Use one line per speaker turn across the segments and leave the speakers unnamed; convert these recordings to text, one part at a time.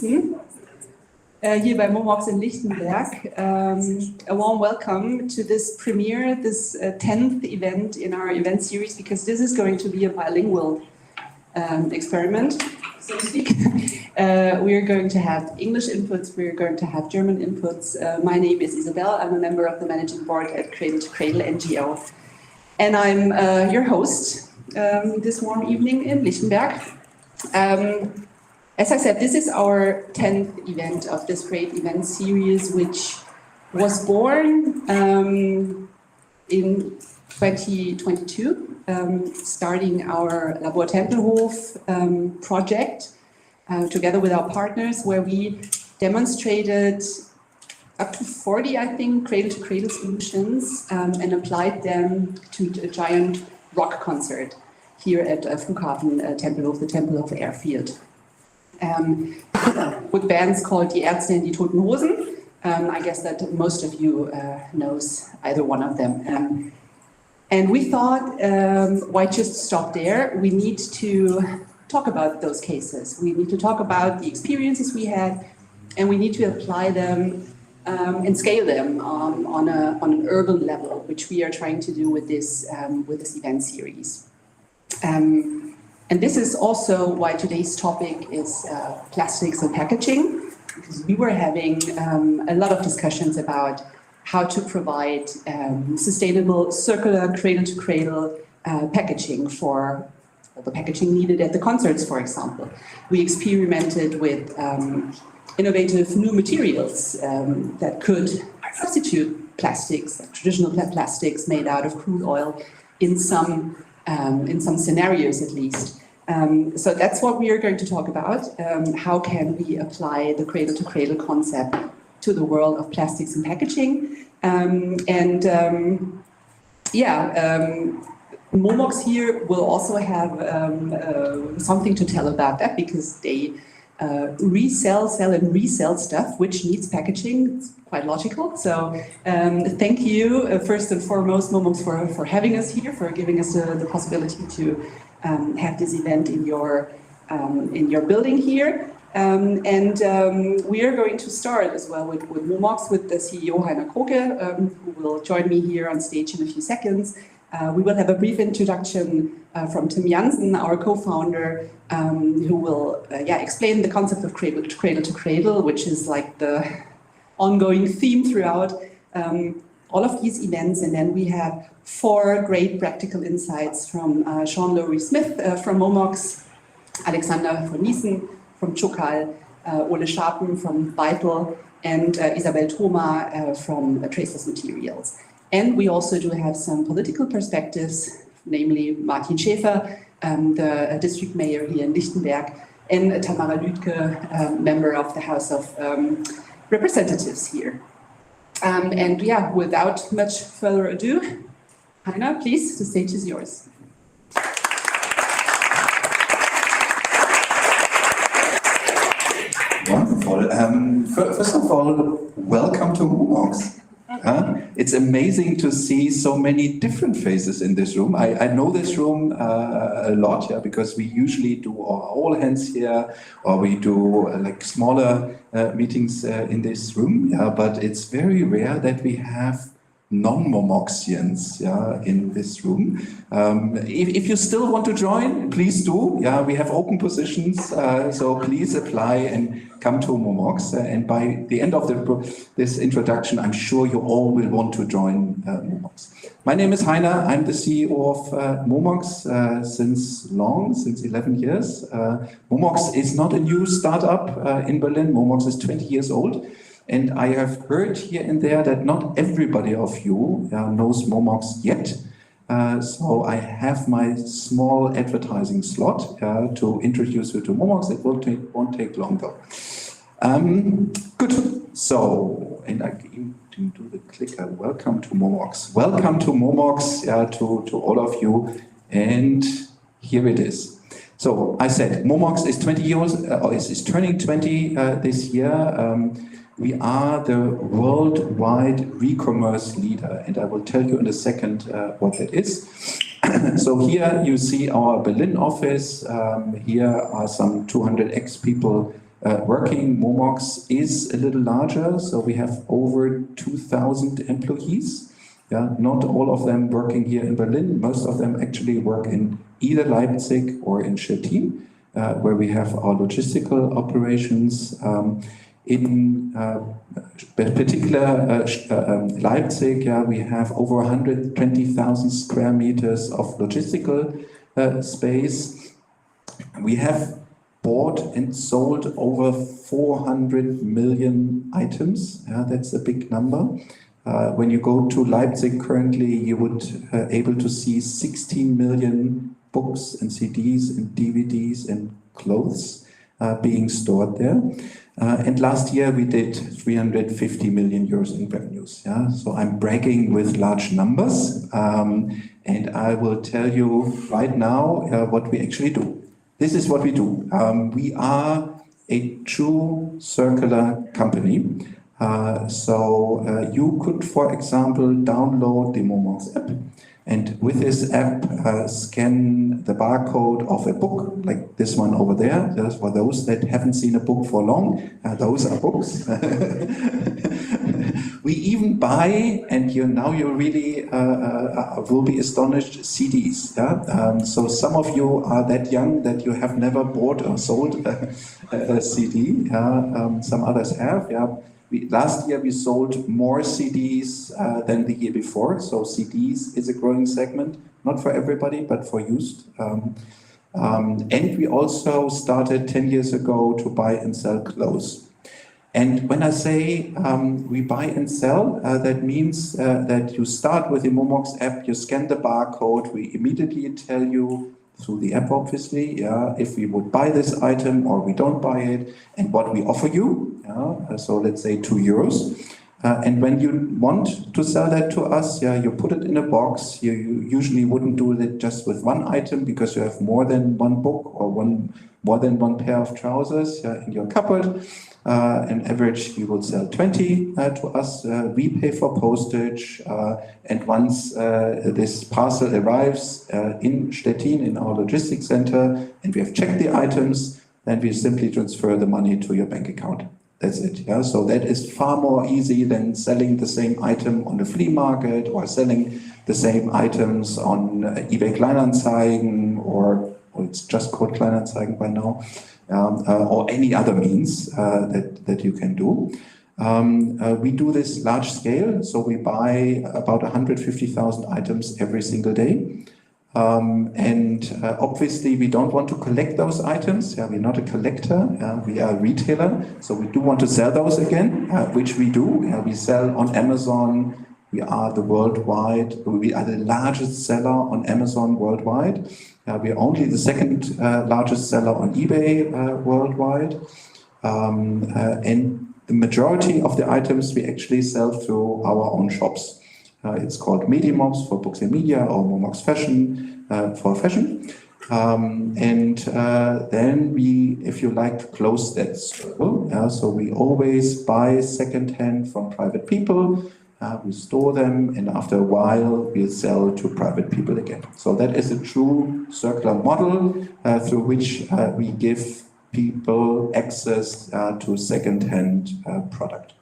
Here by momox in Lichtenberg. A warm welcome to this premiere, this 10th event in our event series, because this is going to be a bilingual experiment, so to speak. We are going to have English inputs, we are going to have German inputs. My name is Isabel, I'm a member of the managing board at Cradle to Cradle NGO. And I'm your host this warm evening in Lichtenberg. As I said, this is our 10th event of this great event series, which was born in 2022, starting our Labor Tempelhof project together with our partners, where we demonstrated up to 40, I think, cradle-to-cradle solutions and applied them to a giant rock concert here at Flughafen Tempelhof, the Tempelhof airfield. With bands called Die Ärzte and die Toten Hosen. I guess that most of you knows either one of them. And we thought, why just stop there? We need to talk about those cases. We need to talk about the experiences we had, and we need to apply them and scale them on an urban level, which we are trying to do with this event series. And this is also why today's topic is plastics and packaging, because we were having a lot of discussions about how to provide sustainable, circular, cradle-to-cradle packaging for the packaging needed at the concerts, for example. We experimented with innovative new materials that could substitute plastics, traditional plastics made out of crude oil in some scenarios at least. So that's what we are going to talk about. How can we apply the cradle-to-cradle concept to the world of plastics and packaging? Momox here will also have something to tell about that, because they sell and resell stuff which needs packaging. It's quite logical. So thank you first and foremost, Momox, for having us here, for giving us the possibility to have this event in your building here. We are going to start as well with Momox, with the CEO Heiner Kroke, who will join me here on stage in a few seconds. We will have a brief introduction from Tim Jansen, our co-founder, who will explain the concept of cradle to cradle, which is like the ongoing theme throughout all of these events. And then we have 4 great practical insights from Sean Smith from Momox, Alexander von Niesen from Chokal, Ole Schapen from Vital, and Isabel Thoma from Traceless Materials. And we also do have some political perspectives, namely Martin Schäfer, the district mayor here in Lichtenberg, and Tamara Lüdke, member of the House of Representatives here. Without much further ado, Heiner, please, the stage is yours.
Wonderful. First of all, welcome to Momox. It's amazing to see so many different faces in this room. I know this room a lot, because we usually do our all hands here, or we do like smaller meetings in this room. But it's very rare that we have non-Momoxians in this room. If you still want to join, please do. We have open positions, so please apply and come to Momox. And by the end of this introduction, I'm sure you all will want to join Momox. My name is Heiner. I'm the CEO of Momox since 11 years. Momox is not a new startup in Berlin. Momox is 20 years old. And I have heard here and there that not everybody of you knows Momox yet. So I have my small advertising slot to introduce you to Momox. It won't take long though. Good. So, and I can do the clicker. Welcome to Momox. Welcome to Momox, to all of you. And here it is. So I said Momox is 20 years, is turning 20 this year. We are the worldwide re-commerce leader, and I will tell you in a second what that is. So here you see our Berlin office. Here are some 200 ex-people working momox is a little larger, so we have over 2,000 employees. Yeah, not all of them working here in Berlin. Most of them actually work in either Leipzig or in Stettin, where we have our logistical operations. In particular, Leipzig, we have over 120,000 square meters of logistical space. We have bought and sold over 400 million items. That's a big number. When you go to Leipzig currently, you would able to see 16 million books and CDs and DVDs and clothes being stored there. And last year we did 350 million euros in revenues. Yeah? So I'm bragging with large numbers, and I will tell you right now what we actually do. This is what we do. We are a true circular company. So you could, for example, download the momox app, and with this app scan the barcode of a book, like this one over there. Just for those that haven't seen a book for long, those are books. We even buy, and now you really will be astonished, CDs. Yeah? So some of you are that young that you have never bought or sold a CD. Some others have. Yeah. Last year we sold more CDs than the year before, so CDs is a growing segment, not for everybody, but for used. And we also started 10 years ago to buy and sell clothes. And when I say we buy and sell, that means that you start with the momox app, you scan the barcode, we immediately tell you through the app, obviously, if we would buy this item or we don't buy it, and what we offer you. So let's say 2 euros. And when you want to sell that to us, you put it in a box. You usually wouldn't do it just with one item because you have more than one book or more than one pair of trousers in your cupboard. On average, you will sell 20 to us. We pay for postage, and once this parcel arrives in Stettin, in our logistics center, and we have checked the items, then we simply transfer the money to your bank account. That's it. Yeah? So that is far more easy than selling the same item on the flea market or selling the same items on eBay Kleinanzeigen or it's just called Kleinanzeigen by now. Or any other means that you can do. We do this large scale, so we buy about 150,000 items every single day. Obviously we don't want to collect those items. We're not a collector, we are a retailer, so we do want to sell those again, which we do. We sell on Amazon. We are the largest seller on Amazon worldwide. We are only the second largest seller on eBay worldwide. And the majority of the items we actually sell through our own shops. It's called Medimox for books and media, or Momox Fashion for fashion. Then we, if you like, to close that circle. So we always buy secondhand from private people. We store them, and after a while we sell to private people again. So that is a true circular model through which we give people access to second-hand product.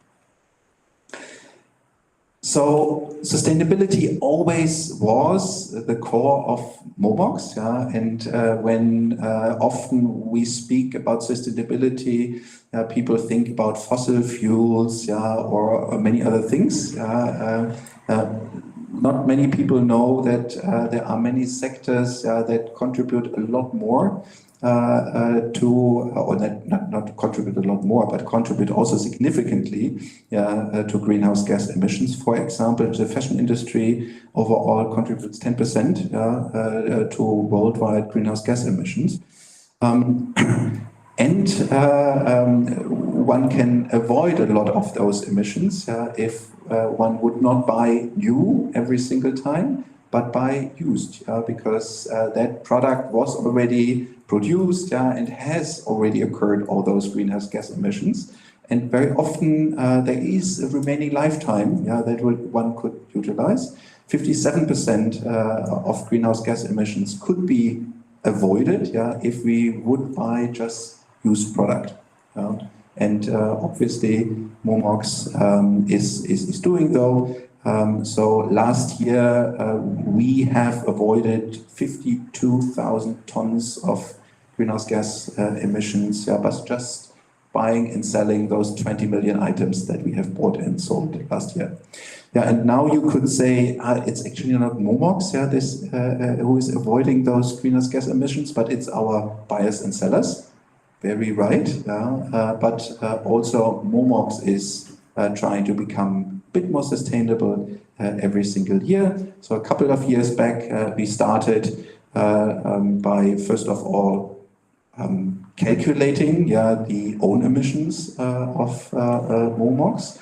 So sustainability always was the core of momox, and when often we speak about sustainability, people think about fossil fuels, or many other things. Not many people know that there are many sectors that contribute a lot more not contribute a lot more, but contribute also significantly to greenhouse gas emissions. For example, the fashion industry overall contributes 10% to worldwide greenhouse gas emissions. One can avoid a lot of those emissions if one would not buy new every single time, but buy used, because that product was already produced and has already occurred all those greenhouse gas emissions. And very often there is a remaining lifetime that one could utilize. 57% of greenhouse gas emissions could be avoided if we would buy just used product. And obviously, momox is doing though. So last year, we have avoided 52,000 tons of greenhouse gas emissions, but just buying and selling those 20 million items that we have bought and sold last year. And now you could say it's actually not momox, who is avoiding those greenhouse gas emissions, but it's our buyers and sellers. Very right, but also momox is trying to become a bit more sustainable every single year. So a couple of years back, we started by first of all calculating the own emissions of momox,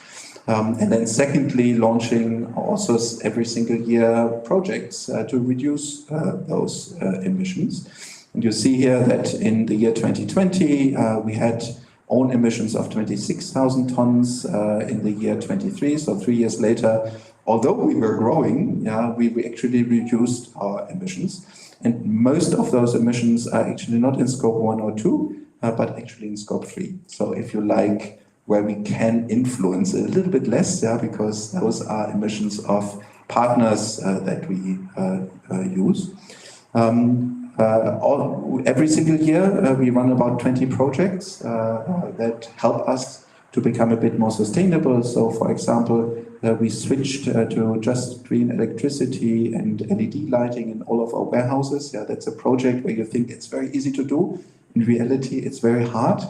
and then secondly launching also every single year projects to reduce those emissions. And you see here that in the year 2020 we had own emissions of 26,000 tons. In the year 23, so 3 years later, although we were growing, we actually reduced our emissions. And most of those emissions are actually not in scope 1 or 2, but actually in scope 3. So if you like, where we can influence a little bit less, because those are emissions of partners that we use. Every single year we run about 20 projects that help us to become a bit more sustainable. So for example, we switched to just green electricity and LED lighting in all of our warehouses. That's a project where you think it's very easy to do. In reality, it's very hard,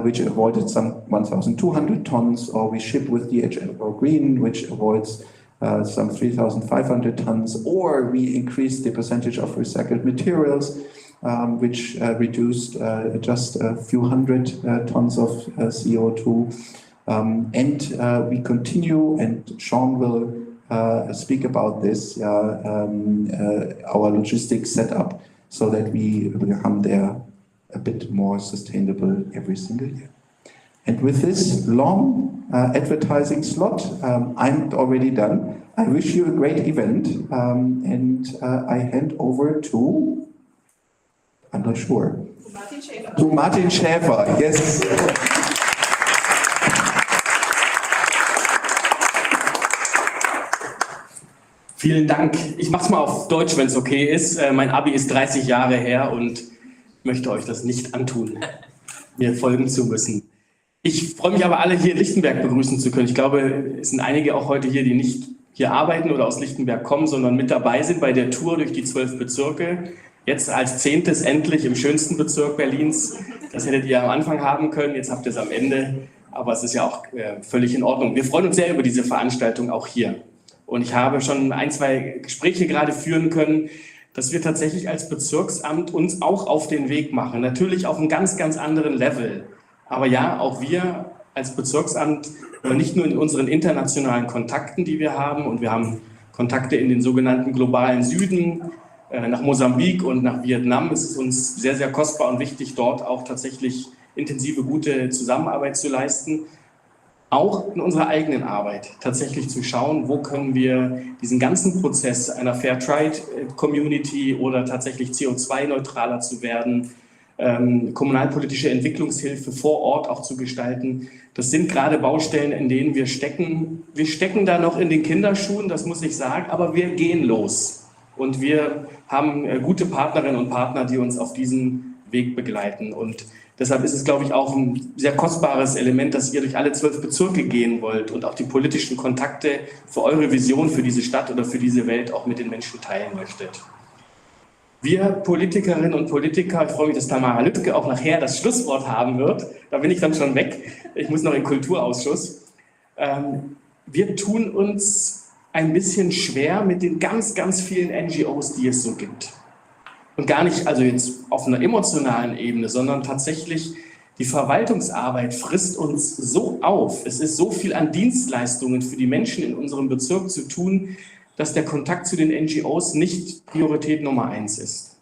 which avoided some 1,200 tons, or we ship with DHL or Green, which avoids some 3,500 tons, or we increased the percentage of recycled materials, which reduced just a few hundred tons of CO2. And we continue, and Sean will speak about this, our logistics setup, so that we become there a bit more sustainable every single year. And with this long advertising slot, I'm already done. I wish you a great event, and I hand over to, I'm not sure.
Martin Schäfer.
To Martin Schäfer, yes.
Vielen Dank. Ich mache es mal auf Deutsch, wenn es okay ist. Mein Abi ist 30 Jahre her und möchte euch das nicht antun, mir folgen zu müssen. Ich freue mich aber, alle hier in Lichtenberg begrüßen zu können. Ich glaube, es sind einige auch heute hier, die nicht hier arbeiten oder aus Lichtenberg kommen, sondern mit dabei sind bei der Tour durch die 12 Bezirke. Jetzt als 10. endlich im schönsten Bezirk Berlins. Das hättet ihr am Anfang haben können, jetzt habt ihr es am Ende. Aber es ist ja auch völlig in Ordnung. Wir freuen uns sehr über diese Veranstaltung auch hier. Und ich habe schon 1, 2 Gespräche gerade führen können, dass wir tatsächlich als Bezirksamt uns auch auf den Weg machen. Natürlich auf einem ganz, ganz anderen Level. Aber ja, auch wir als Bezirksamt, nicht nur in unseren internationalen Kontakten, die wir haben, und wir haben Kontakte in den sogenannten globalen Süden, nach Mosambik und nach Vietnam. Es ist uns sehr, sehr kostbar und wichtig, dort auch tatsächlich intensive, gute Zusammenarbeit zu leisten. Auch in unserer eigenen Arbeit tatsächlich zu schauen, wo können wir diesen ganzen Prozess einer Fair-Trade-Community oder tatsächlich CO2-neutraler zu werden, kommunalpolitische Entwicklungshilfe vor Ort auch zu gestalten. Das sind gerade Baustellen, in denen wir stecken. Wir stecken da noch in den Kinderschuhen, das muss ich sagen, aber wir gehen los. Und wir haben gute Partnerinnen und Partner, die uns auf diesem Weg begleiten. Und deshalb ist es, glaube ich, auch ein sehr kostbares Element, dass ihr durch alle 12 Bezirke gehen wollt und auch die politischen Kontakte für eure Vision für diese Stadt oder für diese Welt auch mit den Menschen teilen möchtet. Wir Politikerinnen und Politiker, ich freue mich, dass Tamara Lüttke auch nachher das Schlusswort haben wird. Da bin ich dann schon weg. Ich muss noch in den Kulturausschuss. Wir tun uns ein bisschen schwer mit den ganz, ganz vielen NGOs, die es so gibt. Und gar nicht also jetzt auf einer emotionalen Ebene, sondern tatsächlich die Verwaltungsarbeit frisst uns so auf. Es ist so viel an Dienstleistungen für die Menschen in unserem Bezirk zu tun, dass der Kontakt zu den NGOs nicht Priorität Nummer 1 ist.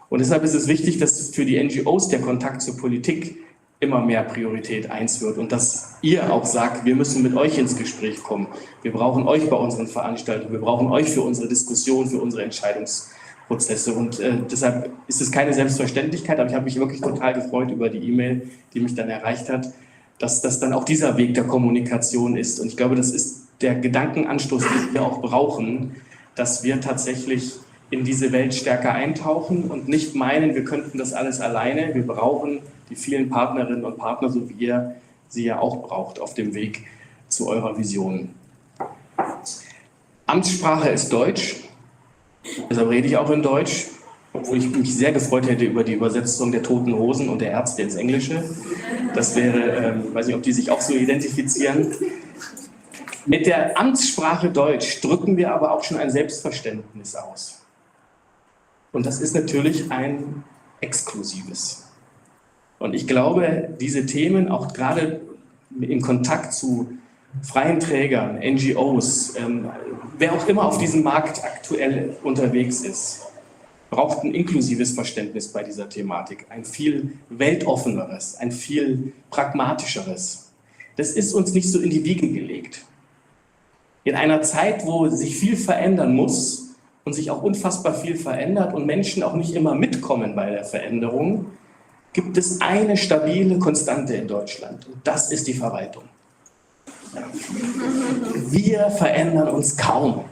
Und deshalb ist es wichtig, dass für die NGOs der Kontakt zur Politik immer mehr Priorität 1 wird und dass ihr auch sagt, wir müssen mit euch ins Gespräch kommen. Wir brauchen euch bei unseren Veranstaltungen, wir brauchen euch für unsere Diskussion, für unsere Entscheidungsprozesse. Prozesse. Und deshalb ist es keine Selbstverständlichkeit, aber ich habe mich wirklich total gefreut über die E-Mail, die mich dann erreicht hat, dass das dann auch dieser Weg der Kommunikation ist. Und ich glaube, das ist der Gedankenanstoß, den wir auch brauchen, dass wir tatsächlich in diese Welt stärker eintauchen und nicht meinen, wir könnten das alles alleine. Wir brauchen die vielen Partnerinnen und Partner, so wie ihr sie ja auch braucht, auf dem Weg zu eurer Vision. Amtssprache ist Deutsch, deshalb rede ich auch in Deutsch, obwohl ich mich sehr gefreut hätte über die Übersetzung der Toten Hosen und der Ärzte ins Englische. Das wäre, weiß nicht, ob die sich auch so identifizieren. Mit der Amtssprache Deutsch drücken wir aber auch schon ein Selbstverständnis aus. Und das ist natürlich ein exklusives. Und ich glaube, diese Themen, auch gerade in Kontakt zu freien Trägern, NGOs, wer auch immer auf diesem Markt aktuell unterwegs ist, braucht ein inklusives Verständnis bei dieser Thematik, ein viel weltoffeneres, ein viel pragmatischeres. Das ist uns nicht so in die Wiege gelegt. In einer Zeit, wo sich viel verändern muss und sich auch unfassbar viel verändert und Menschen auch nicht immer mitkommen bei der Veränderung, gibt es eine stabile Konstante in Deutschland und das ist die Verwaltung. Wir verändern uns kaum.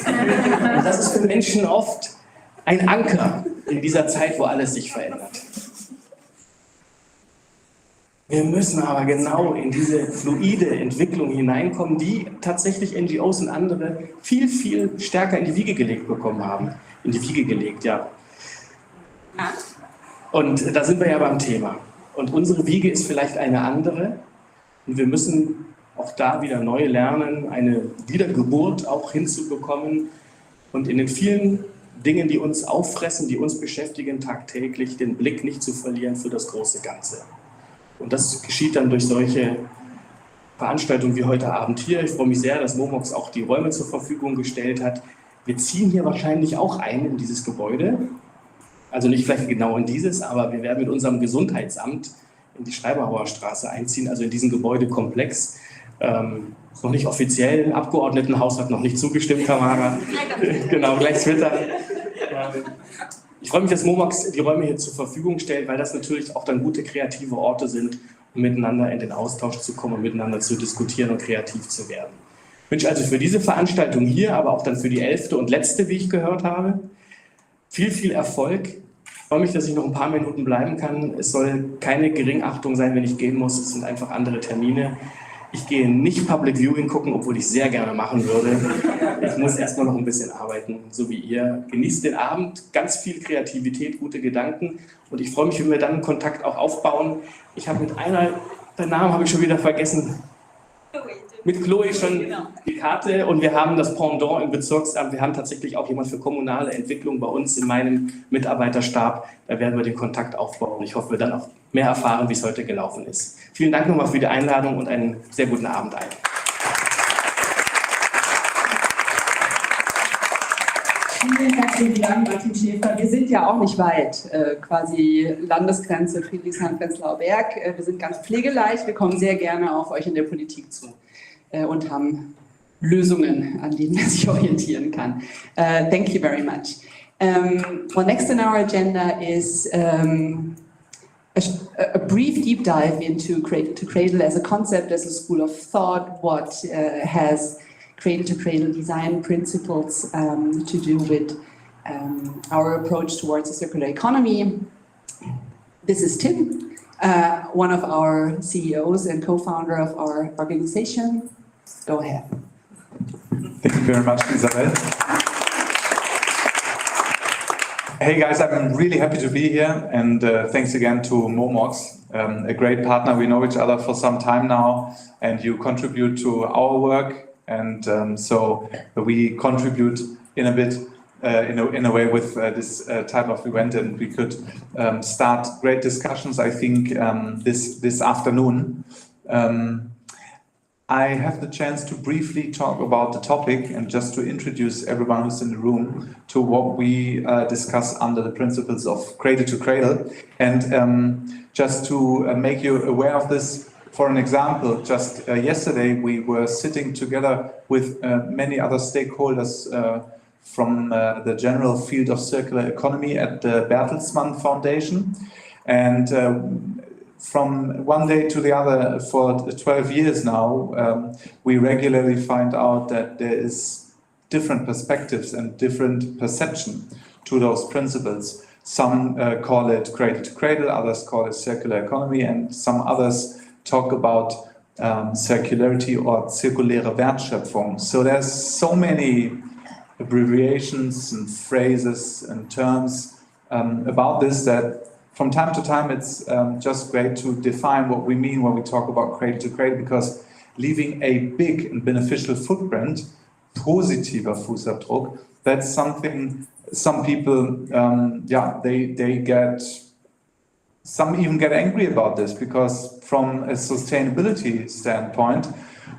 Und das ist für Menschen oft ein Anker in dieser Zeit, wo alles sich verändert. Wir müssen aber genau in diese fluide Entwicklung hineinkommen, die tatsächlich NGOs und andere viel, viel stärker in die Wiege gelegt bekommen haben. In die Wiege gelegt, ja. Und da sind wir ja beim Thema. Und unsere Wiege ist vielleicht eine andere. Und wir müssen auch da wieder neu lernen, eine Wiedergeburt auch hinzubekommen und in den vielen Dingen, die uns auffressen, die uns beschäftigen, tagtäglich den Blick nicht zu verlieren für das große Ganze. Und das geschieht dann durch solche Veranstaltungen wie heute Abend hier. Ich freue mich sehr, dass momox auch die Räume zur Verfügung gestellt hat. Wir ziehen hier wahrscheinlich auch ein in dieses Gebäude. Also nicht vielleicht genau in dieses, aber wir werden mit unserem Gesundheitsamt in die Schreiberhauer Straße einziehen, also in diesen Gebäudekomplex. Ist noch nicht offiziell, Abgeordnetenhaus hat noch nicht zugestimmt, Tamara. Genau, gleich Twitter. Ich freue mich, dass momox die Räume hier zur Verfügung stellt, weil das natürlich auch dann gute kreative Orte sind, um miteinander in den Austausch zu kommen und miteinander zu diskutieren und kreativ zu werden. Ich wünsche also für diese Veranstaltung hier, aber auch dann für die 11. und letzte, wie ich gehört habe, viel, viel Erfolg. Ich freue mich, dass ich noch ein paar Minuten bleiben kann. Es soll keine Geringachtung sein, wenn ich gehen muss. Es sind einfach andere Termine. Ich gehe nicht Public Viewing gucken, obwohl ich sehr gerne machen würde. Ich muss erstmal noch ein bisschen arbeiten, so wie ihr. Genießt den Abend, ganz viel Kreativität, gute Gedanken. Und ich freue mich, wenn wir dann Kontakt auch aufbauen. Ich habe mit einer, den Namen habe ich schon wieder vergessen, mit Chloe schon die Karte und wir haben das Pendant im Bezirksamt. Wir haben tatsächlich auch jemand für kommunale Entwicklung bei uns in meinem Mitarbeiterstab. Da werden wir den Kontakt aufbauen. Ich hoffe, wir dann auch mehr erfahren, wie es heute gelaufen ist. Vielen Dank nochmal für die Einladung und einen sehr guten Abend allen.
Vielen herzlichen Dank, Martin Schäfer. Wir sind ja auch nicht weit, quasi Landesgrenze Friedrichshain-Prenzlauer Berg. Wir sind ganz pflegeleicht, wir kommen sehr gerne auf euch in der Politik zu und haben Lösungen, an denen man sich orientieren kann. Thank you very much. Well, next on our agenda is a brief deep dive into Cradle to Cradle as a concept, as a school of thought, what has Cradle to Cradle design principles to do with our approach towards a circular economy. This is Tim, one of our CEOs and co-founder of our organization. Go ahead.
Thank you very much, Isabel. Hey guys, I'm really happy to be here, and thanks again to momox, a great partner. We know each other for some time now, and you contribute to our work, and so we contribute in a bit, in a way with this type of event, and we could start great discussions, I think, this afternoon. I have the chance to briefly talk about the topic and just to introduce everyone who's in the room to what we discuss under the principles of Cradle to Cradle. And just to make you aware of this, for an example, just yesterday we were sitting together with many other stakeholders from the general field of circular economy at the Bertelsmann Foundation. And from one day to the other, for 12 years now, we regularly find out that there is different perspectives and different perception to those principles. Some call it cradle to cradle, others call it circular economy, and some others talk about circularity or zirkuläre Wertschöpfung. So there's so many abbreviations and phrases and terms about this that from time to time it's just great to define what we mean when we talk about cradle to cradle, because leaving a big and beneficial footprint, positiver Fußabdruck, that's something some people, they get, some even get angry about this, because from a sustainability standpoint,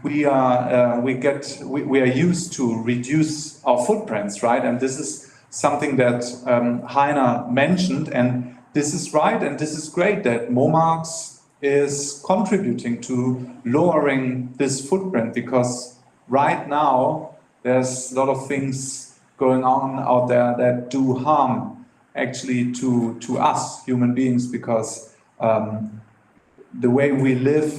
we are used to reduce our footprints, right? And this is something that Heiner mentioned, and this is right, and this is great that momox is contributing to lowering this footprint, because right now there's a lot of things going on out there that do harm actually to us human beings, because the way we live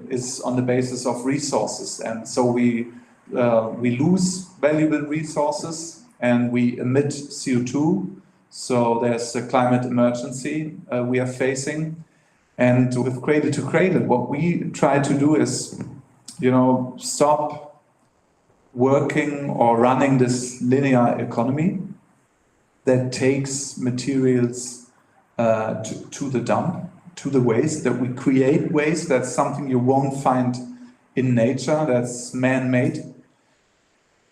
is on the basis of resources, and so we lose valuable resources and we emit CO2. So there's a climate emergency we are facing, and with cradle to cradle, what we try to do is, stop working or running this linear economy that takes materials to the dump, to the waste, that we create waste. That's something you won't find in nature, that's man-made.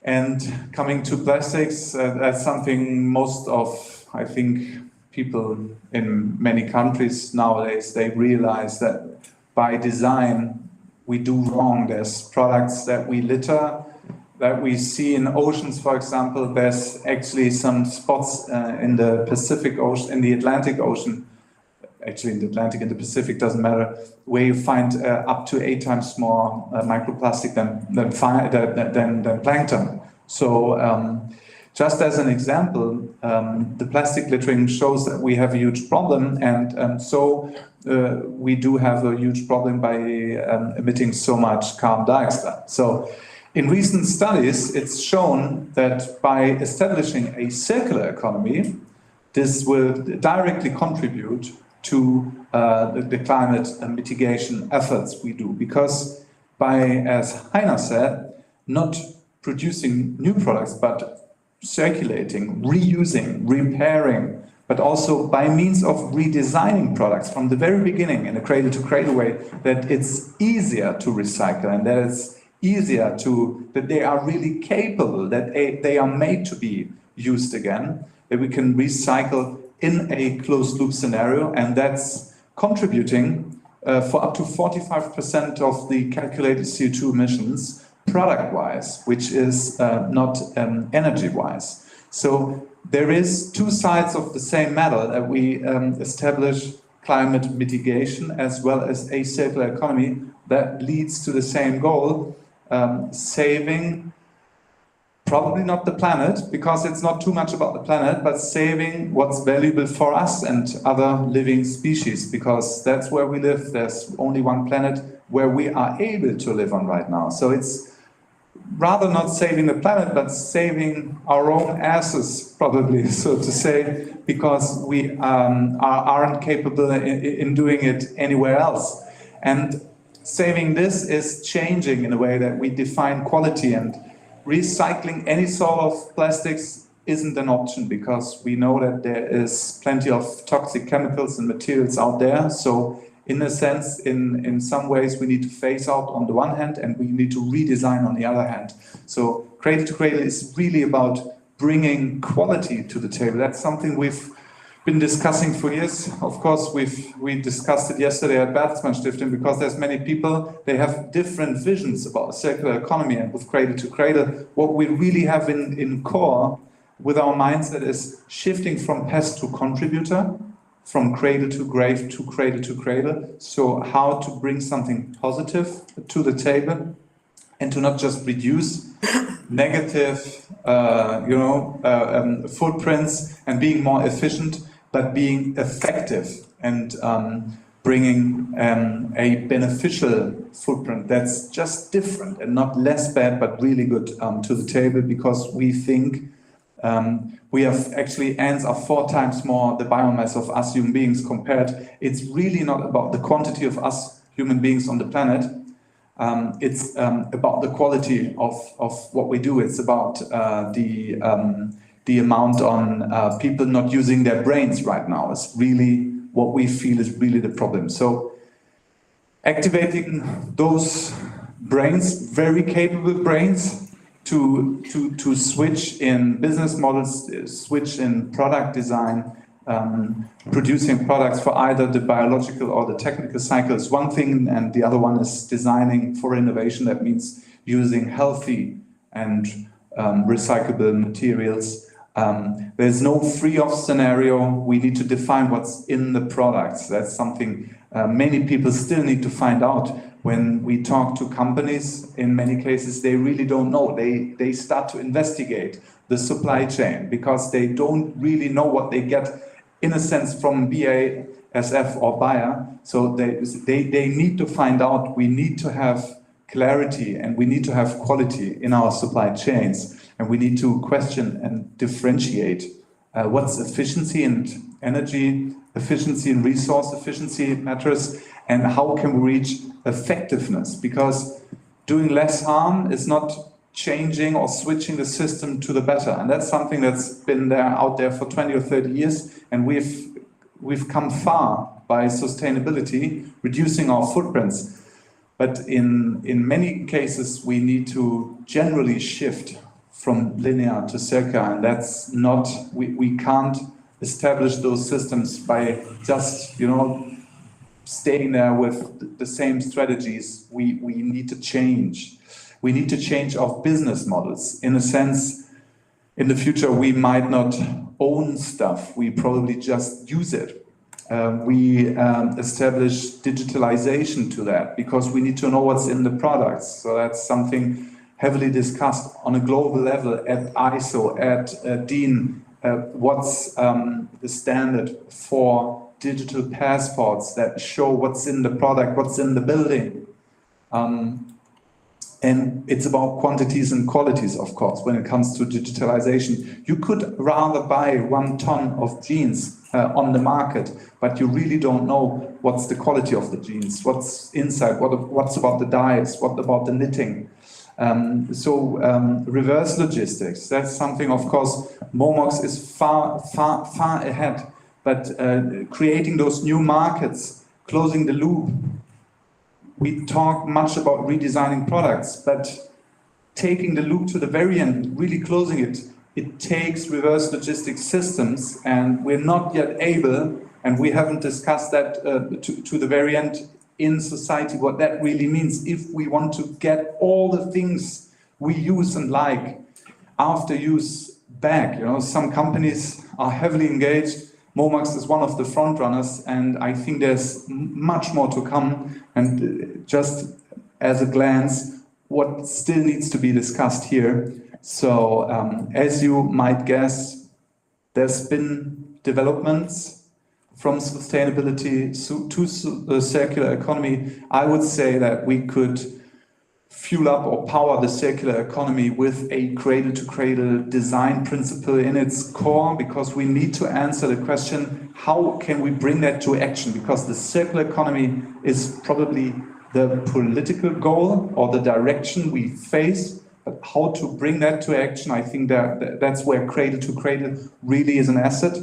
And coming to plastics, that's something most of, I think, people in many countries nowadays, they realize that by design we do wrong. There's products that we litter, that we see in oceans, for example. There's actually some spots in the Pacific Ocean, in the Atlantic Ocean, actually in the Atlantic and the Pacific, doesn't matter, where you find up to 8 times more microplastic than plankton. So just as an example, the plastic littering shows that we have a huge problem, and so we do have a huge problem by emitting so much carbon dioxide. So in recent studies, it's shown that by establishing a circular economy, this will directly contribute to the climate mitigation efforts we do. Because by, as Heiner said, not producing new products, but circulating, reusing, repairing, but also by means of redesigning products from the very beginning in a cradle-to-cradle way, that it's easier to recycle and that it's easier that they are really capable, that they are made to be used again, that we can recycle in a closed loop scenario, and that's contributing for up to 45% of the calculated CO2 emissions product-wise, which is not energy-wise. So there is two sides of the same medal, that we establish climate mitigation as well as a circular economy that leads to the same goal, saving probably not the planet, because it's not too much about the planet, but saving what's valuable for us and other living species, because that's where we live. There's only one planet where we are able to live on right now. So it's rather not saving the planet, but saving our own asses, probably, so to say, because we aren't capable in doing it anywhere else. And saving this is changing in a way that we define quality, and recycling any sort of plastics isn't an option, because we know that there is plenty of toxic chemicals and materials out there. So in a sense, in some ways, we need to phase out on the one hand, and we need to redesign on the other hand. So cradle to cradle is really about bringing quality to the table. That's something we've been discussing for years. Of course, we discussed it yesterday at Bertelsmann Stiftung, because there's many people, they have different visions about circular economy, and with cradle to cradle, what we really have in core with our mindset is shifting from pest to contributor, from cradle to grave to cradle to cradle. So how to bring something positive to the table, and to not just reduce negative, footprints and being more efficient, but being effective and bringing a beneficial footprint that's just different and not less bad, but really good to the table, because we think we have actually ants are 4 times more the biomass of us human beings compared. It's really not about the quantity of us human beings on the planet. It's about the quality of what we do. It's about the amount on people not using their brains right now. It's really what we feel is really the problem. So activating those brains, very capable brains, to switch in business models, switch in product design, producing products for either the biological or the technical cycle is one thing, and the other one is designing for innovation. That means using healthy and recyclable materials. There's no free-off scenario. We need to define what's in the products. That's something many people still need to find out. When we talk to companies, in many cases, they really don't know. They start to investigate the supply chain because they don't really know what they get, in a sense, from BASF or Bayer. So they need to find out. We need to have clarity and we need to have quality in our supply chains. And we need to question and differentiate what's efficiency and energy efficiency and resource efficiency matters, and how can we reach effectiveness, because doing less harm is not changing or switching the system to the better. And that's something that's been out there for 20 or 30 years, and we've come far by sustainability, reducing our footprints. But in many cases, we need to generally shift from linear to circular, and that's not, we can't establish those systems by just, staying there with the same strategies. We need to change. We need to change our business models. In a sense, in the future, we might not own stuff. We probably just use it. We establish digitalization to that because we need to know what's in the products. So that's something heavily discussed on a global level at ISO, at DIN. What's the standard for digital passports that show what's in the product, what's in the building. And it's about quantities and qualities, of course, when it comes to digitalization. You could rather buy 1 ton of jeans on the market, but you really don't know what's the quality of the jeans, what's inside, what's about the dyes, what about the knitting. Reverse logistics, that's something, of course, momox is far ahead. But creating those new markets, closing the loop. We talk much about redesigning products, but taking the loop to the very end, really closing it, it takes reverse logistics systems, and we're not yet able, and we haven't discussed that to the very end in society, what that really means. If we want to get all the things we use and like after use back, some companies are heavily engaged. momox is one of the front runners, and I think there's much more to come. And just as a glance, what still needs to be discussed here. So as you might guess, there's been developments from sustainability to the circular economy. I would say that we could fuel up or power the circular economy with a cradle-to-cradle design principle in its core, because we need to answer the question, how can we bring that to action? Because the circular economy is probably the political goal or the direction we face, but how to bring that to action, I think that's where cradle-to-cradle really is an asset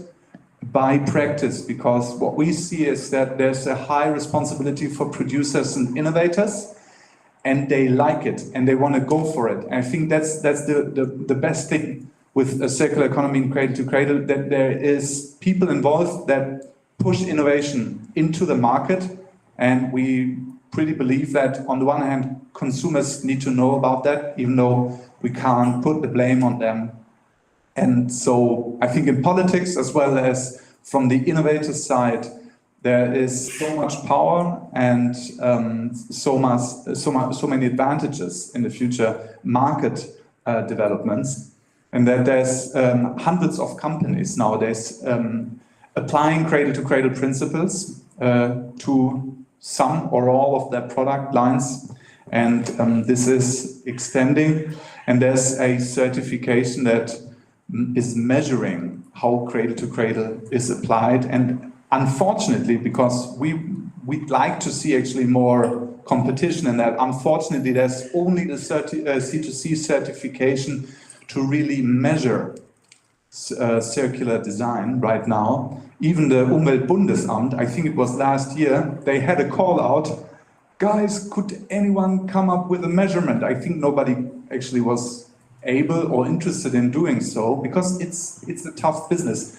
by practice, because what we see is that there's a high responsibility for producers and innovators, and they like it and they want to go for it. And I think that's the best thing with a circular economy in cradle to cradle, that there is people involved that push innovation into the market. And we pretty believe that on the one hand, consumers need to know about that, even though we can't put the blame on them. And so I think in politics, as well as from the innovator side, there is so much power and so many advantages in the future market developments, and that there's hundreds of companies nowadays applying cradle-to-cradle principles to some or all of their product lines, and this is extending, and there's a certification that is measuring how cradle-to-cradle is applied, and unfortunately, because we'd like to see actually more competition in that, unfortunately there's only the C2C certification to really measure circular design right now. Even the Umwelt I think it was last year, they had a call out, guys, could anyone come up with a measurement? I think nobody actually was able or interested in doing so, because it's a tough business.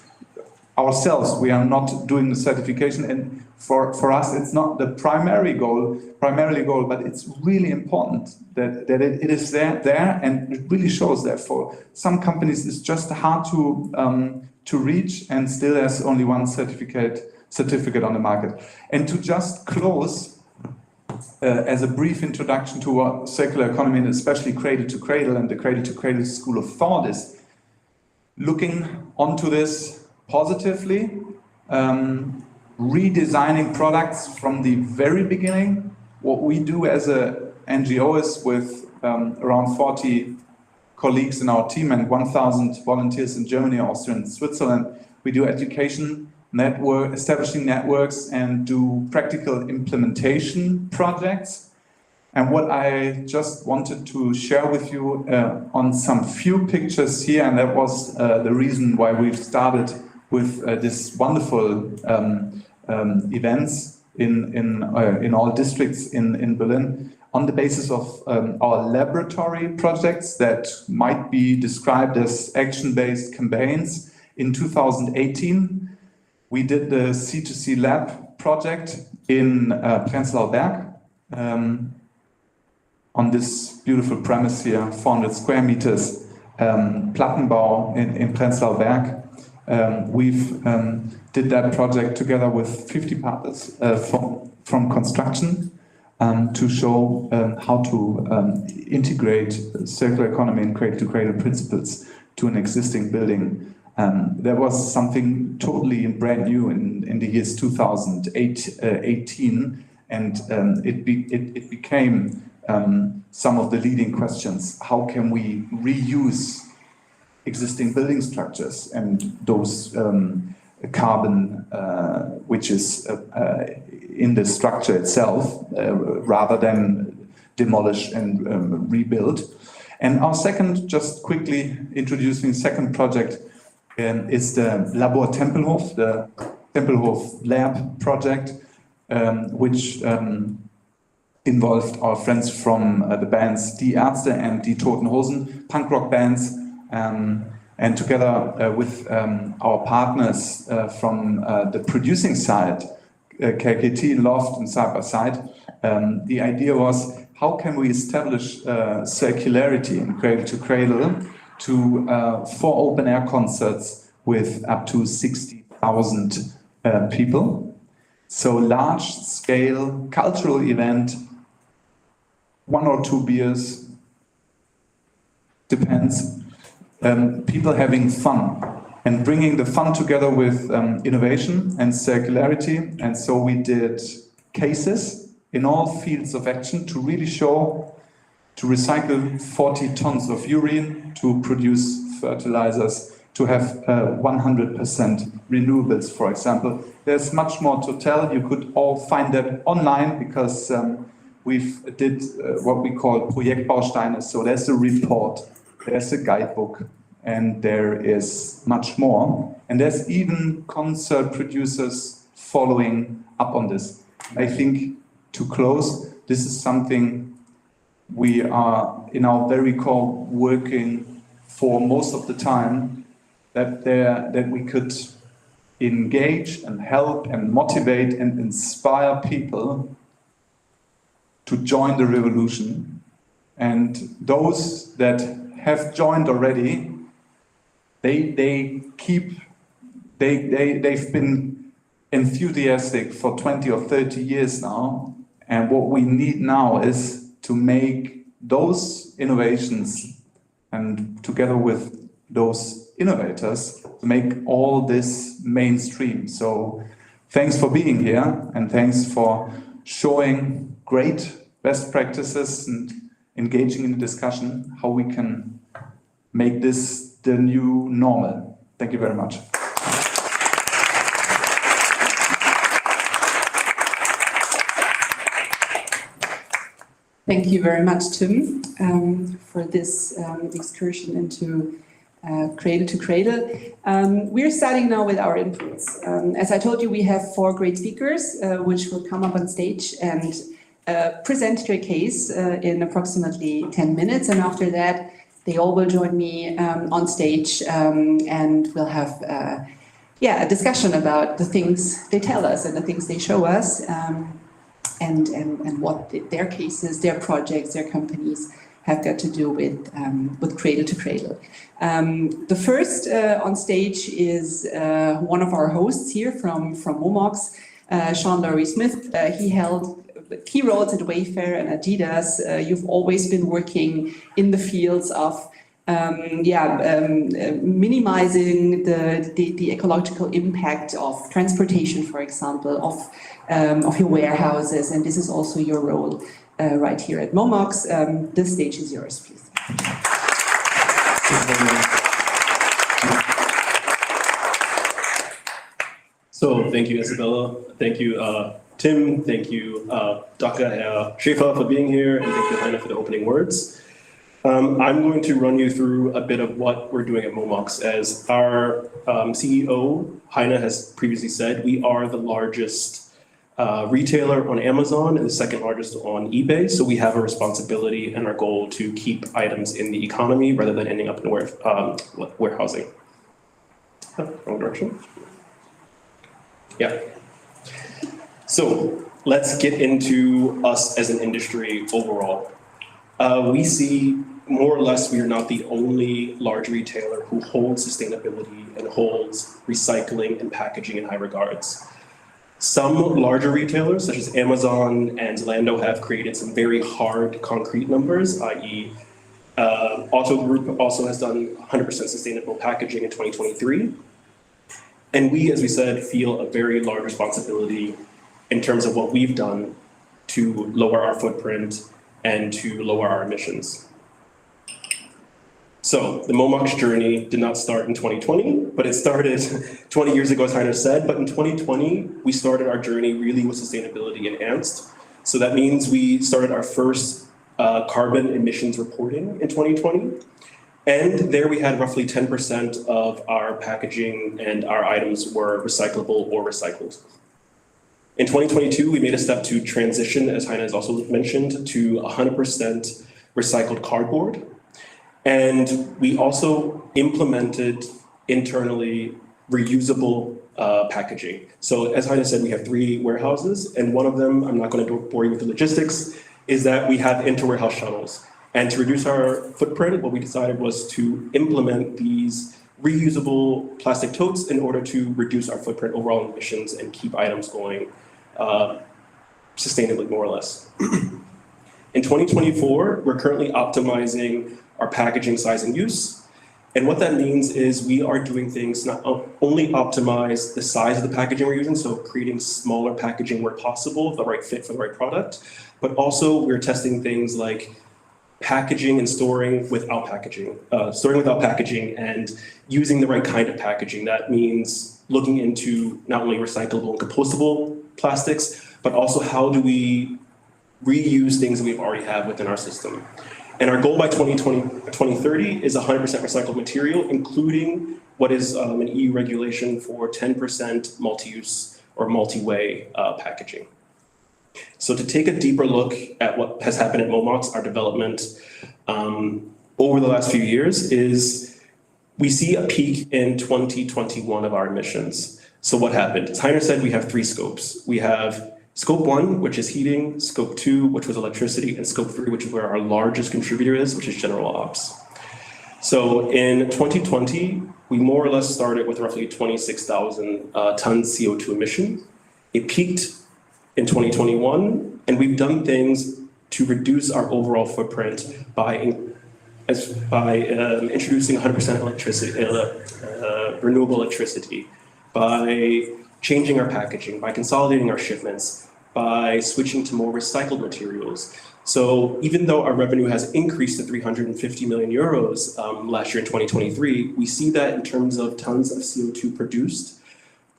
Ourselves, we are not doing the certification, and for us it's not the primary goal, but it's really important that it is there, and it really shows that for some companies it's just hard to reach, and still there's only one certificate on the market. And to just close, as a brief introduction to what circular economy, and especially cradle-to-cradle and the cradle-to-cradle school of thought is, looking onto this positively, redesigning products from the very beginning. What we do as a NGO is with around 40 colleagues in our team and 1,000 volunteers in Germany, Austria, and Switzerland. We do education, establishing networks, and do practical implementation projects. And what I just wanted to share with you on some few pictures here, and that was the reason why we've started with this wonderful events in all districts in Berlin, on the basis of our laboratory projects that might be described as action-based campaigns. In 2018, we did the C2C lab project in Prenzlauer Berg, on this beautiful premise here, 400 square meters, Plattenbau in Prenzlauer Berg. We've did that project together with 50 partners from construction to show how to integrate circular economy and cradle-to-cradle principles to an existing building. There was something totally brand new in the years 2018, and it became some of the leading questions. How can we reuse existing building structures and those carbon which is in the structure itself, rather than demolish and rebuild? And our second, just quickly introducing second project, is the Labor Tempelhof, the Tempelhof Lab project, which involved our friends from the bands Die Ärzte and Die Toten Hosen, punk rock bands, and together with our partners from the producing side, KKT, Loft, and Side by Side, the idea was, how can we establish circularity in cradle to cradle for open air concerts with up to 60,000 people? So large scale cultural event, 1 or 2 beers, depends. People having fun and bringing the fun together with innovation and circularity. And so we did cases in all fields of action to really show, to recycle 40 tons of urine, to produce fertilizers, to have 100% renewables, for example. There's much more to tell. You could all find that online, because we've did what we call Projektbausteine. So there's a report, there's a guidebook, and there is much more. And there's even concert producers following up on this. I think, to close, this is something we are in our very core working for most of the time, that we could engage and help and motivate and inspire people to join the revolution. And those that have joined already, they've been enthusiastic for 20 or 30 years now. And what we need now is to make those innovations and together with those innovators make all this mainstream. So thanks for being here, and thanks for showing great best practices and engaging in the discussion how we can make this the new normal. Thank you very much.
Thank you very much, Tim, for this excursion into cradle to cradle. We're starting now with our inputs. As I told you, we have 4 great speakers, which will come up on stage and present their case in approximately 10 minutes. And after that, they all will join me on stage and we'll have a discussion about the things they tell us and the things they show us. And what their cases, their projects, their companies have got to do with cradle to cradle. The first on stage is one of our hosts here from momox, Sean Laurie Smith. He held key roles at Wayfair and Adidas. You've always been working in the fields of minimizing the ecological impact of transportation, for example, of your warehouses, and this is also your role right here at momox. The stage is yours, please.
So thank you, Isabella. Thank you, Tim. Thank you, Dr. Schäfer, for being here, and thank you, Heine, for the opening words. I'm going to run you through a bit of what we're doing at momox. As our CEO, Heine, has previously said, we are the largest retailer on Amazon and the second largest on eBay. So we have a responsibility and our goal to keep items in the economy rather than ending up in warehousing. Wrong direction. Yeah. So let's get into us as an industry overall. We see more or less we are not the only large retailer who holds sustainability and holds recycling and packaging in high regards. Some larger retailers, such as Amazon and Zalando, have created some very hard concrete numbers, i.e. Auto Group also has done 100% sustainable packaging in 2023. And we, as we said, feel a very large responsibility in terms of what we've done to lower our footprint and to lower our emissions. So the momox journey did not start in 2020, but it started 20 years ago, as Heiner said. But in 2020, we started our journey really with sustainability enhanced. So that means we started our first carbon emissions reporting in 2020. And there we had roughly 10% of our packaging and our items were recyclable or recycled. In 2022, we made a step to transition, as Heine has also mentioned, to 100% recycled cardboard. And we also implemented internally reusable packaging. So as Heine said, we have 3 warehouses, and one of them, I'm not going to bore you with the logistics, is that we have inter-warehouse shuttles. And to reduce our footprint, what we decided was to implement these reusable plastic totes in order to reduce our footprint overall emissions and keep items going sustainably, more or less. In 2024, we're currently optimizing our packaging size and use. And what that means is we are doing things not only optimize the size of the packaging we're using, so creating smaller packaging where possible, the right fit for the right product, but also we're testing things like packaging and storing without packaging, and using the right kind of packaging. That means looking into not only recyclable and compostable plastics, but also how do we reuse things that we already have within our system. And our goal by 2030 is 100% recycled material, including what is an EU regulation for 10% multi-use or multi-way packaging. So to take a deeper look at what has happened at momox, our development over the last few years is we see a peak in 2021 of our emissions. So what happened? As Heiner said, we have 3 scopes. We have Scope 1, which is heating, Scope 2, which was electricity, and Scope 3, which is where our largest contributor is, which is general ops. So in 2020, we more or less started with roughly 26,000 tons CO2 emission. It peaked in 2021, and we've done things to reduce our overall footprint by by introducing 100% renewable electricity, by changing our packaging, by consolidating our shipments, by switching to more recycled materials. So even though our revenue has increased to 350 million euros last year in 2023, we see that in terms of tons of CO2 produced,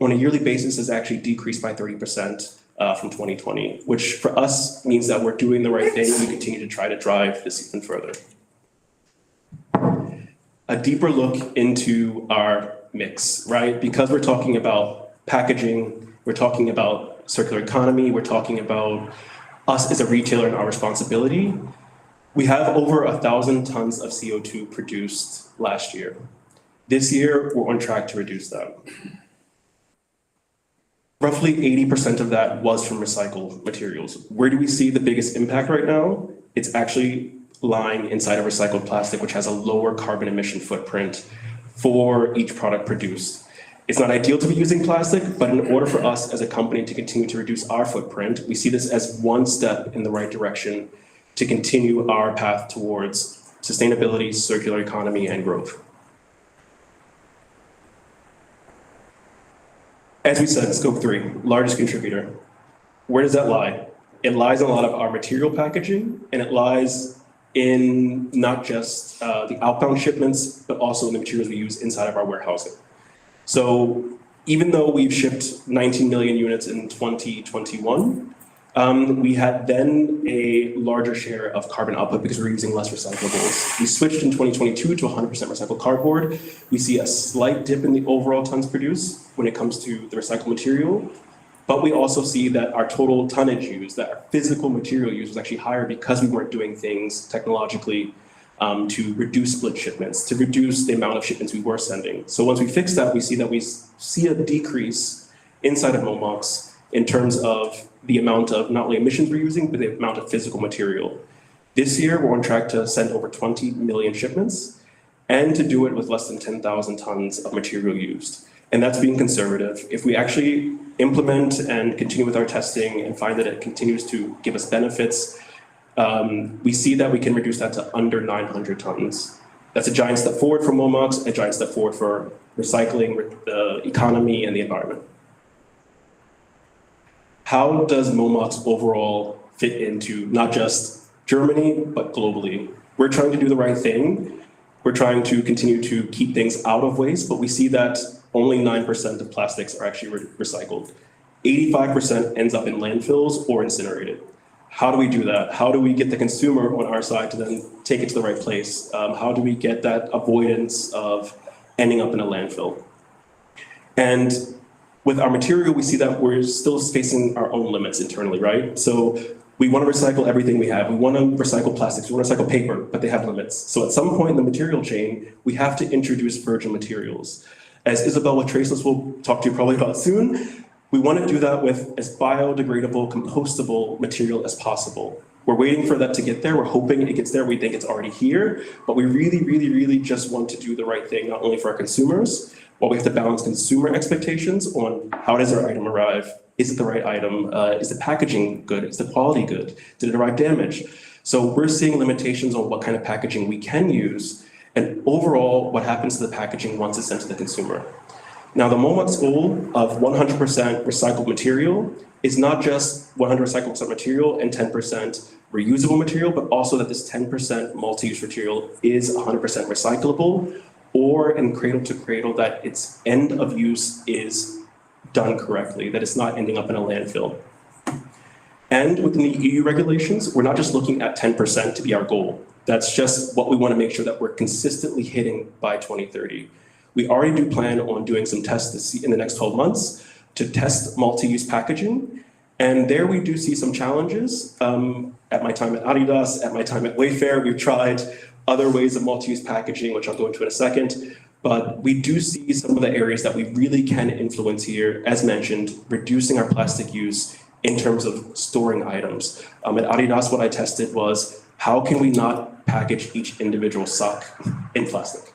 on a yearly basis has actually decreased by 30% from 2020, which for us means that we're doing the right thing and we continue to try to drive this even further. A deeper look into our mix, right? Because we're talking about packaging, we're talking about circular economy, we're talking about us as a retailer and our responsibility. We have over 1,000 tons of CO2 produced last year. This year, we're on track to reduce that. Roughly 80% of that was from recycled materials. Where do we see the biggest impact right now? It's actually lying inside of recycled plastic, which has a lower carbon emission footprint for each product produced. It's not ideal to be using plastic, but in order for us as a company to continue to reduce our footprint, we see this as one step in the right direction to continue our path towards sustainability, circular economy, and growth. As we said, scope 3, largest contributor. Where does that lie? It lies in a lot of our material packaging, and it lies in not just the outbound shipments, but also in the materials we use inside of our warehousing. So even though we've shipped 19 million units in 2021, we had then a larger share of carbon output because we're using less recyclables. We switched in 2022 to 100% recycled cardboard. We see a slight dip in the overall tons produced when it comes to the recycled material, but we also see that our total tonnage used, that our physical material use was actually higher because we weren't doing things technologically to reduce split shipments, to reduce the amount of shipments we were sending. So once we fix that, we see a decrease inside of momox in terms of the amount of not only emissions we're using, but the amount of physical material. This year, we're on track to send over 20 million shipments and to do it with less than 10,000 tons of material used. And that's being conservative. If we actually implement and continue with our testing and find that it continues to give us benefits, we see that we can reduce that to under 900 tons. That's a giant step forward for momox, a giant step forward for recycling, the economy, and the environment. How does momox overall fit into not just Germany, but globally? We're trying to do the right thing. We're trying to continue to keep things out of waste, but we see that only 9% of plastics are actually recycled. 85% ends up in landfills or incinerated. How do we do that? How do we get the consumer on our side to then take it to the right place? How do we get that avoidance of ending up in a landfill? And with our material, we see that we're still facing our own limits internally, right? So we want to recycle everything we have. We want to recycle plastics, we want to recycle paper, but they have limits. So at some point in the material chain, we have to introduce virgin materials. As Isabel with Kreislauf will talk to you probably about soon, we want to do that with as biodegradable, compostable material as possible. We're waiting for that to get there. We're hoping it gets there. We think it's already here, but we really just want to do the right thing, not only for our consumers, but we have to balance consumer expectations on how does our item arrive? Is it the right item? Is the packaging good? Is the quality good? Did it arrive damaged? So we're seeing limitations on what kind of packaging we can use, and overall, what happens to the packaging once it's sent to the consumer. Now, the momox goal of 100% recycled material is not just 100% recycled material and 10% reusable material, but also that this 10% multi-use material is 100% recyclable, or in cradle to cradle, that its end of use is done correctly, that it's not ending up in a landfill. And within the EU regulations, we're not just looking at 10% to be our goal. That's just what we want to make sure that we're consistently hitting by 2030. We already do plan on doing some tests in the next 12 months to test multi-use packaging. And there we do see some challenges. At my time at Adidas, at my time at Wayfair, we've tried other ways of multi-use packaging, which I'll go into in a second. But we do see some of the areas that we really can influence here, as mentioned, reducing our plastic use in terms of storing items. At Adidas, what I tested was, how can we not package each individual sock in plastic?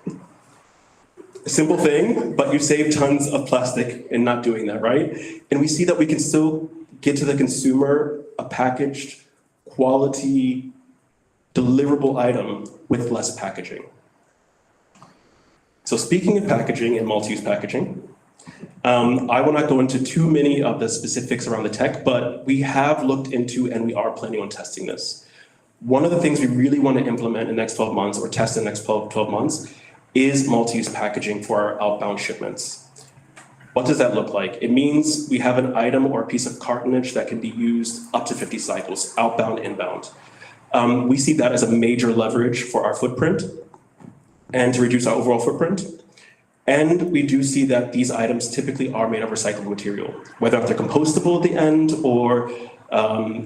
A simple thing, but you save tons of plastic in not doing that, right? And we see that we can still get to the consumer a packaged, quality, deliverable item with less packaging. So speaking of packaging and multi-use packaging, I will not go into too many of the specifics around the tech, but we have looked into and we are planning on testing this. One of the things we really want to implement in the next 12 months or test in the next 12 months is multi-use packaging for our outbound shipments. What does that look like? It means we have an item or a piece of cartonnage that can be used up to 50 cycles, outbound, inbound. We see that as a major leverage for our footprint and to reduce our overall footprint. And we do see that these items typically are made of recyclable material, whether they're compostable at the end or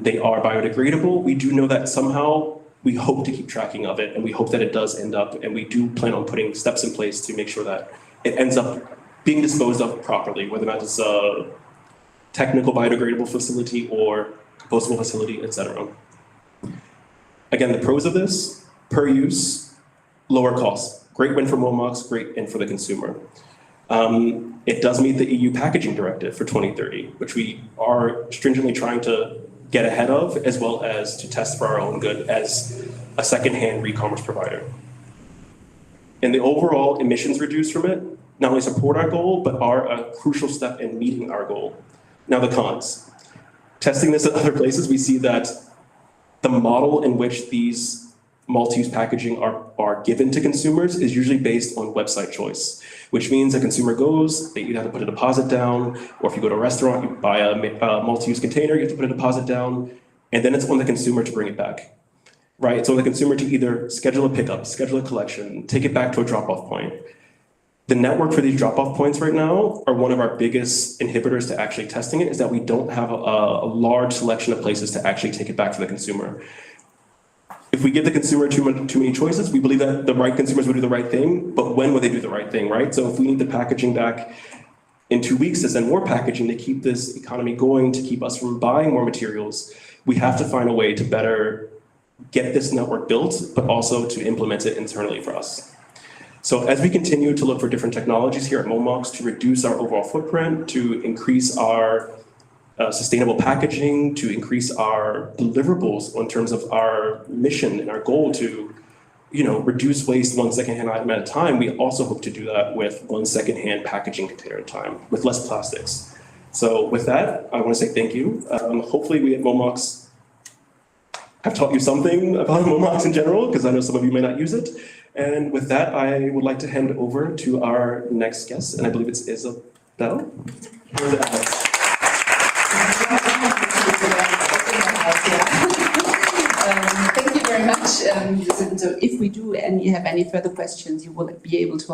they are biodegradable. We do know that somehow we hope to keep tracking of it and we hope that it does end up, and we do plan on putting steps in place to make sure that it ends up being disposed of properly, whether that is a technical biodegradable facility or compostable facility, etc. Again, the pros of this: per use, lower costs. Great win for momox, great win for the consumer. It does meet the EU packaging directive for 2030, which we are stringently trying to get ahead of, as well as to test for our own good as a secondhand e-commerce provider. And the overall emissions reduced from it not only support our goal, but are a crucial step in meeting our goal. Now the cons. Testing this at other places, we see that the model in which these multi-use packaging are given to consumers is usually based on website choice, which means a consumer goes, they either have to put a deposit down, or if you go to a restaurant, you buy a multi-use container, you have to put a deposit down, and then it's on the consumer to bring it back, right? It's on the consumer to either schedule a pickup, schedule a collection, take it back to a drop-off point. The network for these drop-off points right now are one of our biggest inhibitors to actually testing it, is that we don't have a large selection of places to actually take it back to the consumer. If we give the consumer too many choices, we believe that the right consumers will do the right thing, but when will they do the right thing, right? So if we need the packaging back in 2 weeks to send more packaging to keep this economy going, to keep us from buying more materials, we have to find a way to better get this network built, but also to implement it internally for us. So as we continue to look for different technologies here at momox to reduce our overall footprint, to increase our sustainable packaging, to increase our deliverables in terms of our mission and our goal to, reduce waste one secondhand item at a time, we also hope to do that with one secondhand packaging container at a time, with less plastics. So with that, I want to say thank you. Hopefully we at momox have taught you something about momox in general, because I know some of you may not use it. And with that, I would like to hand over to our next guest, and I believe it's Isabel.
Thank you very much. So if we do and you have any further questions, you will be able to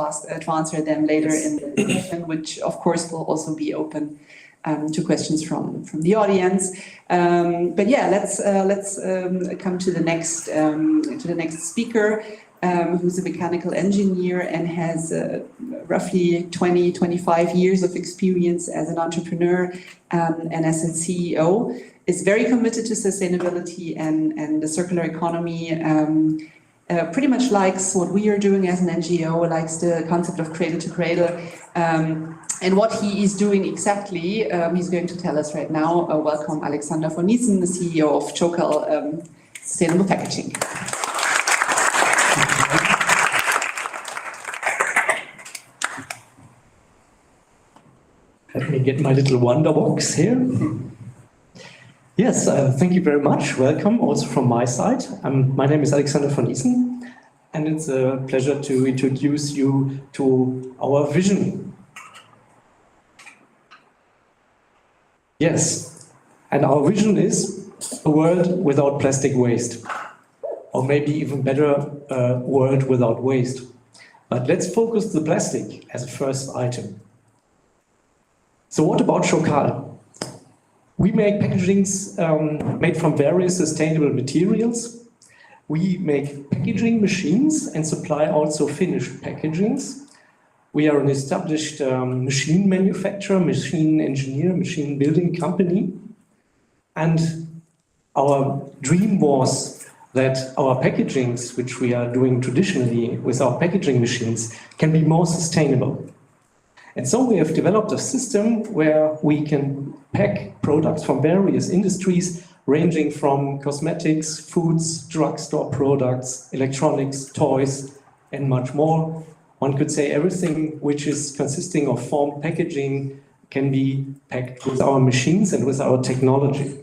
answer them later in the session, which of course will also be open to questions from the audience. But yeah, let's come to the next speaker, who's a mechanical engineer and has roughly 25 years of experience as an entrepreneur and as a CEO, is very committed to sustainability and the circular economy, pretty much likes what we are doing as an NGO, likes the concept of cradle to cradle. And what he is doing exactly, he's going to tell us right now. Welcome Alexander von Niesen, the CEO of Chocal Sustainable Packaging.
Let me get my little wonder box here. Yes, thank you very much. Welcome also from my side. My name is Alexander von Niesen, and it's a pleasure to introduce you to our vision. Yes, and our vision is a world without plastic waste, or maybe even better, a world without waste. But let's focus the plastic as a first item. So what about Chocal? We make packagings made from various sustainable materials. We make packaging machines and supply also finished packagings. We are an established machine manufacturer, machine engineer, machine building company. And our dream was that our packagings, which we are doing traditionally with our packaging machines, can be more sustainable. And so we have developed a system where we can pack products from various industries ranging from cosmetics, foods, drugstore products, electronics, toys, and much more. One could say everything which is consisting of formed packaging can be packed with our machines and with our technology.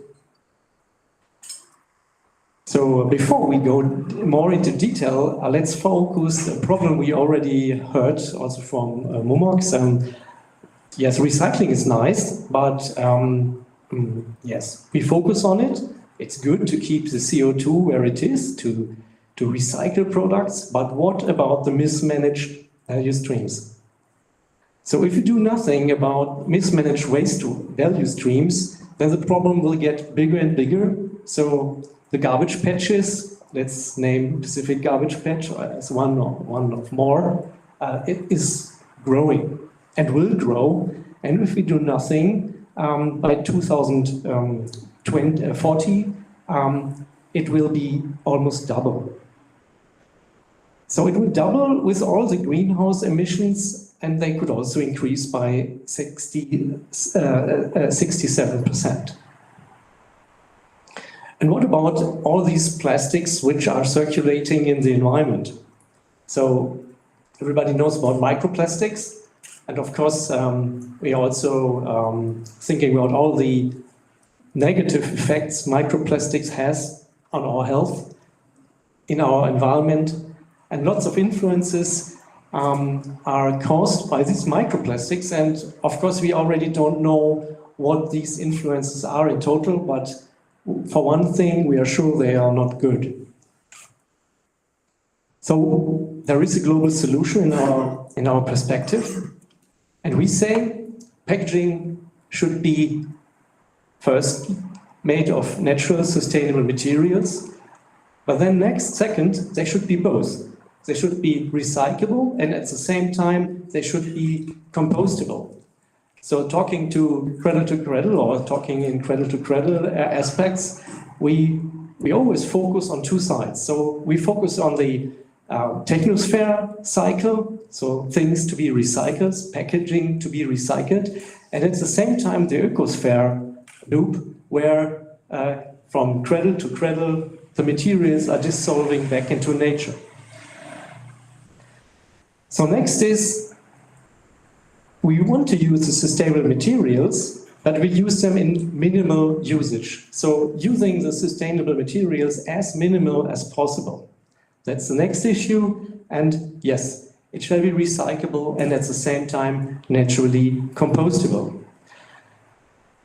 So before we go more into detail, let's focus on a problem we already heard also from momox. Yes, recycling is nice, but yes, we focus on it. It's good to keep the CO2 where it is, to recycle products, but what about the mismanaged value streams? So if you do nothing about mismanaged waste value streams, then the problem will get bigger and bigger. So the garbage patches, let's name Pacific garbage patch as one of more, it is growing and will grow. And if we do nothing, by 2040, it will be almost double. So it will double with all the greenhouse emissions, and they could also increase by 67%. And what about all these plastics which are circulating in the environment? So everybody knows about microplastics. And of course, we are also thinking about all the negative effects microplastics has on our health, in our environment. And lots of influences are caused by these microplastics. And of course, we already don't know what these influences are in total, but for one thing, we are sure they are not good. So there is a global solution in our perspective. And we say packaging should be first made of natural, sustainable materials, but then second, they should be both. They should be recyclable, and at the same time, they should be compostable. So talking to cradle or talking in cradle aspects, we always focus on two sides. So we focus on the technosphere cycle, so things to be recycled, packaging to be recycled, and at the same time the ecosphere loop, where from cradle to cradle the materials are dissolving back into nature. So next is, we want to use the sustainable materials, but we use them in minimal usage. So using the sustainable materials as minimal as possible. That's the next issue. And yes, it shall be recyclable and at the same time naturally compostable.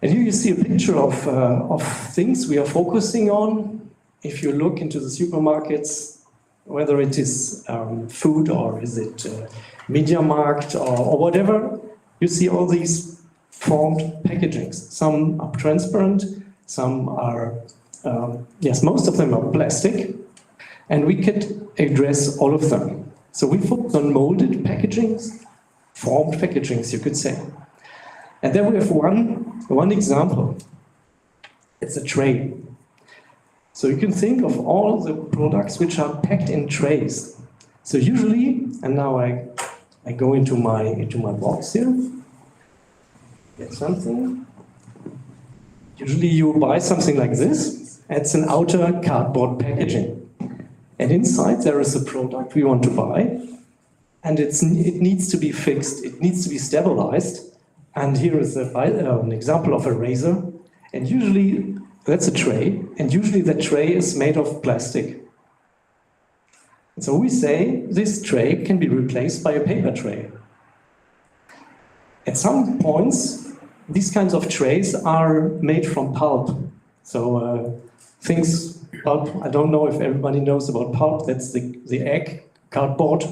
And here you see a picture of things we are focusing on. If you look into the supermarkets, whether it is food or is it media market or whatever, you see all these formed packagings. Some are transparent, some are, yes, most of them are plastic, and we could address all of them. So we focus on molded packagings, formed packagings, you could say. And then we have one example. It's a tray. So you can think of all the products which are packed in trays. So usually, and now I go into my box here, get something. Usually you buy something like this. It's an outer cardboard packaging. And inside there is a product we want to buy, and it needs to be fixed, it needs to be stabilized. And here is an example of a razor. And usually that's a tray, and usually the tray is made of plastic. So we say this tray can be replaced by a paper tray. At some points, these kinds of trays are made from pulp. So pulp, I don't know if everybody knows about pulp, that's the egg, cardboard.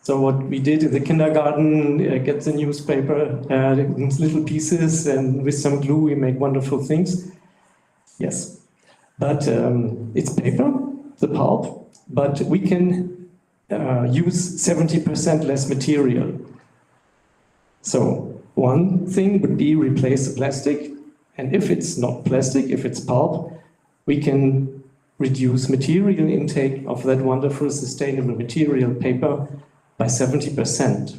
So what we did in the kindergarten, get the newspaper, little pieces, and with some glue we make wonderful things. Yes, but it's paper, the pulp, but we can use 70% less material. So one thing would be replace the plastic, and if it's not plastic, if it's pulp, we can reduce material intake of that wonderful sustainable material paper by 70%.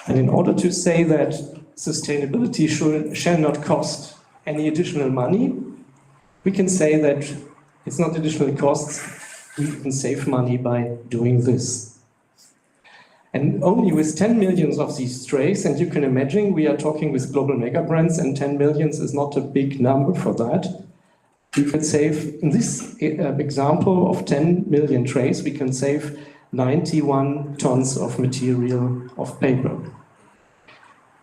And in order to say that sustainability shall not cost any additional money, we can say that it's not additional costs, we can save money by doing this. And only with 10 millions of these trays, and you can imagine we are talking with global mega brands, and 10 millions is not a big number for that. We could save, in this example of 10 million trays, we can save 91 tons of material of paper.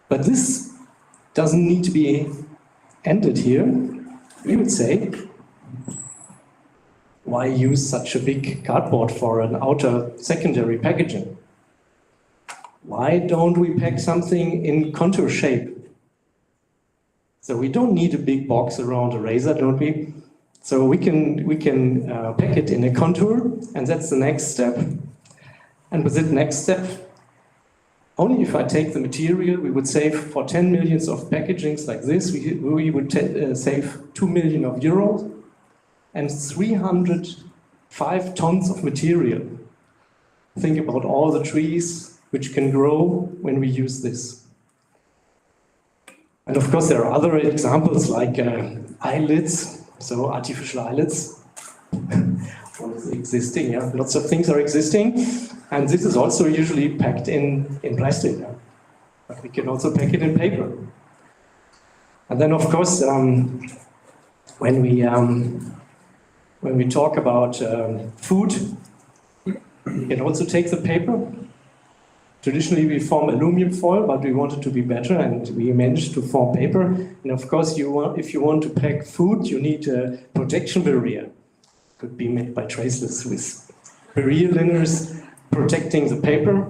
But this doesn't need to be ended here. We would say, why use such a big cardboard for an outer secondary packaging? Why don't we pack something in contour shape? So we don't need a big box around a razor, don't we? So we can pack it in a contour, and that's the next step. And with that next step, only if I take the material, we would save for 10 millions of packagings like this, we would save 2 million of euros and 305 tons of material. Think about all the trees which can grow when we use this. And of course, there are other examples like eyelids, so artificial eyelids. What is existing? Yeah, lots of things are existing, and this is also usually packed in plastic. Yeah? But we can also pack it in paper. And then, of course, when we talk about food, we can also take the paper. Traditionally, we form aluminum foil, but we wanted to be better, and we managed to form paper. And of course, if you want to pack food, you need a protection barrier. Could be made by traceless with barrier liners protecting the paper.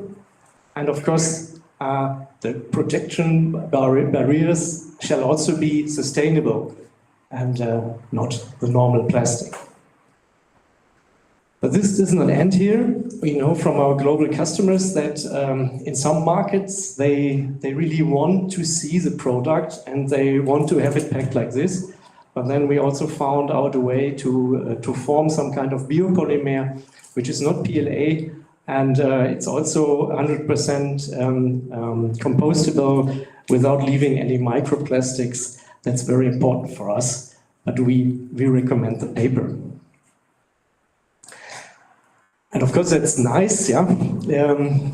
And of course, the protection barriers shall also be sustainable and not the normal plastic. But this does not end here. We know from our global customers that in some markets, they really want to see the product and they want to have it packed like this. But then we also found out a way to form some kind of biopolymer, which is not PLA, and it's also 100% compostable without leaving any microplastics. That's very important for us, but we recommend the paper. And of course, that's nice, yeah.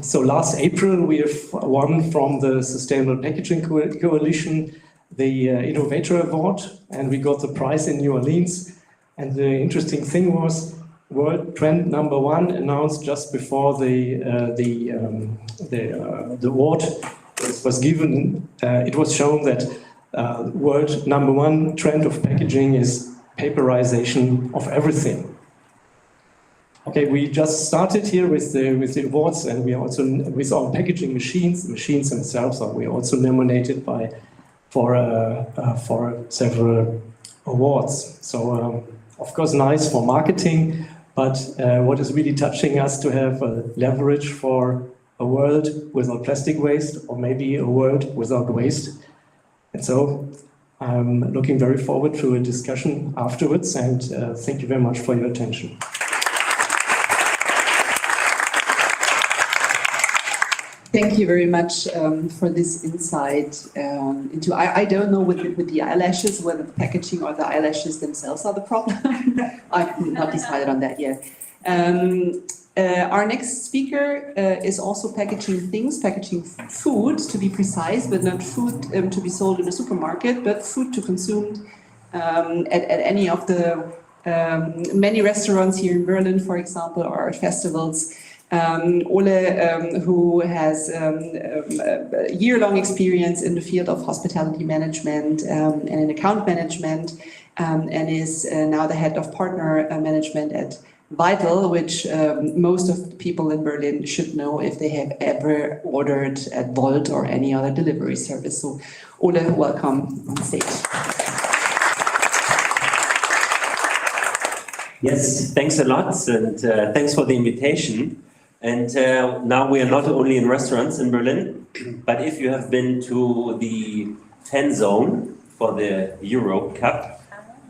So last April, we have won from the Sustainable Packaging Coalition the Innovator Award, and we got the prize in New Orleans. And the interesting thing was, world trend #1 announced just before the award was given. It was shown that world #1 trend of packaging is paperization of everything. Okay, we just started here with the awards, and we also with our packaging machines. The machines themselves we also nominated for several awards. So of course, nice for marketing, but what is really touching us to have a leverage for a world without plastic waste, or maybe a world without waste. And so I'm looking very forward to a discussion afterwards, and thank you very much for your attention.
Thank you very much for this insight into. I don't know with the eyelashes whether the packaging or the eyelashes themselves are the problem. I've not decided on that yet. Our next speaker is also packaging food to be precise, but not food to be sold in a supermarket, but food to consume at any of the many restaurants here in Berlin, for example, or at festivals. Ole, who has a year-long experience in the field of hospitality management and in account management, and is now the head of partner management at Vital, which most of the people in Berlin should know if they have ever ordered at Volt or any other delivery service. So, Ole, welcome on stage.
Yes, thanks a lot, and thanks for the invitation. And now we are not only in restaurants in Berlin, but if you have been to the fan zone for the Euro Cup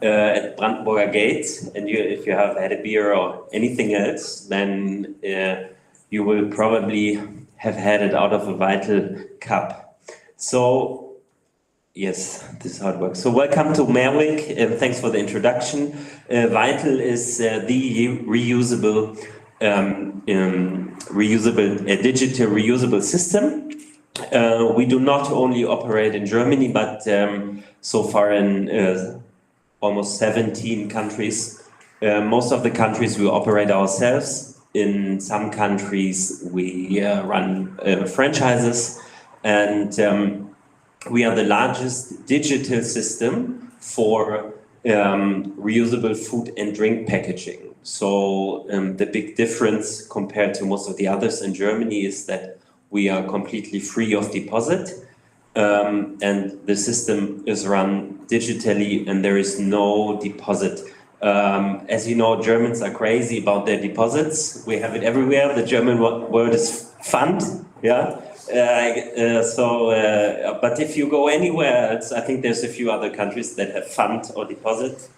at Brandenburger Gate, and if you have had a beer or anything else, then you will probably have had it out of a Vital cup. So Yes, this is how it works. So welcome to Merwick, and thanks for the introduction. Vital is the reusable, digital reusable system. We do not only operate in Germany, but so far in almost 17 countries. Most of the countries we operate ourselves. In some countries we run franchises, and we are the largest digital system for reusable food and drink packaging. So the big difference compared to most of the others in Germany is that we are completely free of deposit, and the system is run digitally and there is no deposit. As you know, Germans are crazy about their deposits. We have it everywhere. The German word is Pfand, yeah. But if you go anywhere, I think there's a few other countries that have fund or deposit.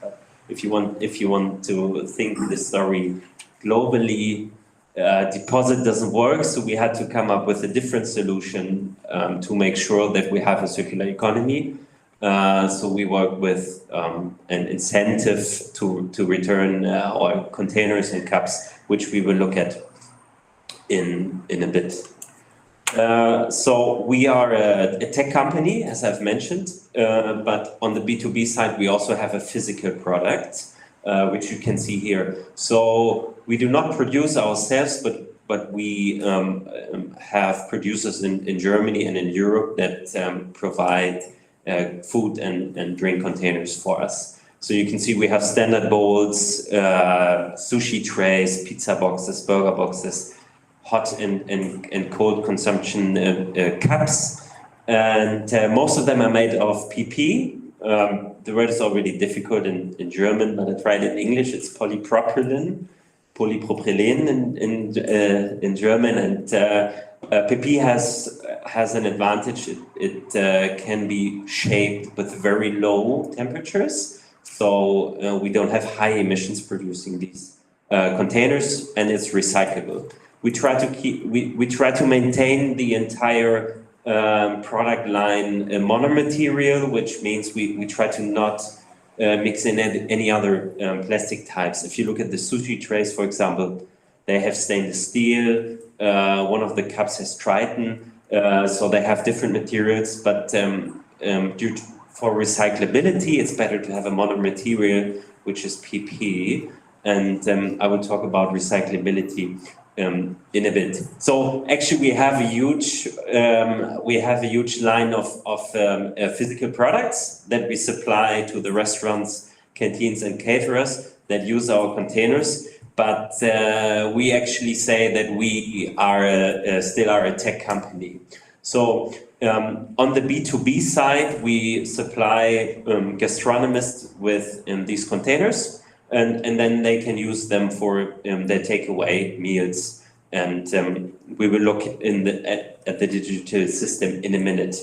If you want to think the story globally, deposit doesn't work. So we had to come up with a different solution to make sure that we have a circular economy. So we work with an incentive to return our containers and cups, which we will look at in a bit. So we are a tech company, as I've mentioned, but on the B2B side, we also have a physical product, which you can see here. So we do not produce ourselves, but we have producers in Germany and in Europe that provide food and drink containers for us. So you can see we have standard bowls, sushi trays, pizza boxes, burger boxes, hot and cold consumption cups, and most of them are made of PP. The word is already difficult in German, but I tried it in English. It's polypropylene in German, and PP has an advantage. It can be shaped with very low temperatures, so we don't have high emissions producing these containers, and it's recyclable. We try to maintain the entire product line monomaterial, which means we try to not mix in any other plastic types. If you look at the sushi trays, for example, they have stainless steel. One of the cups has Triton, so they have different materials. But for recyclability, it's better to have a monomaterial, which is PP. And I will talk about recyclability in a bit. So actually, we have a huge line of physical products that we supply to the restaurants, canteens, and caterers that use our containers. But we actually say that we are still a tech company. So on the B2B side, we supply gastronomists with these containers. And then they can use them for their takeaway meals. And we will look at the digital system in a minute.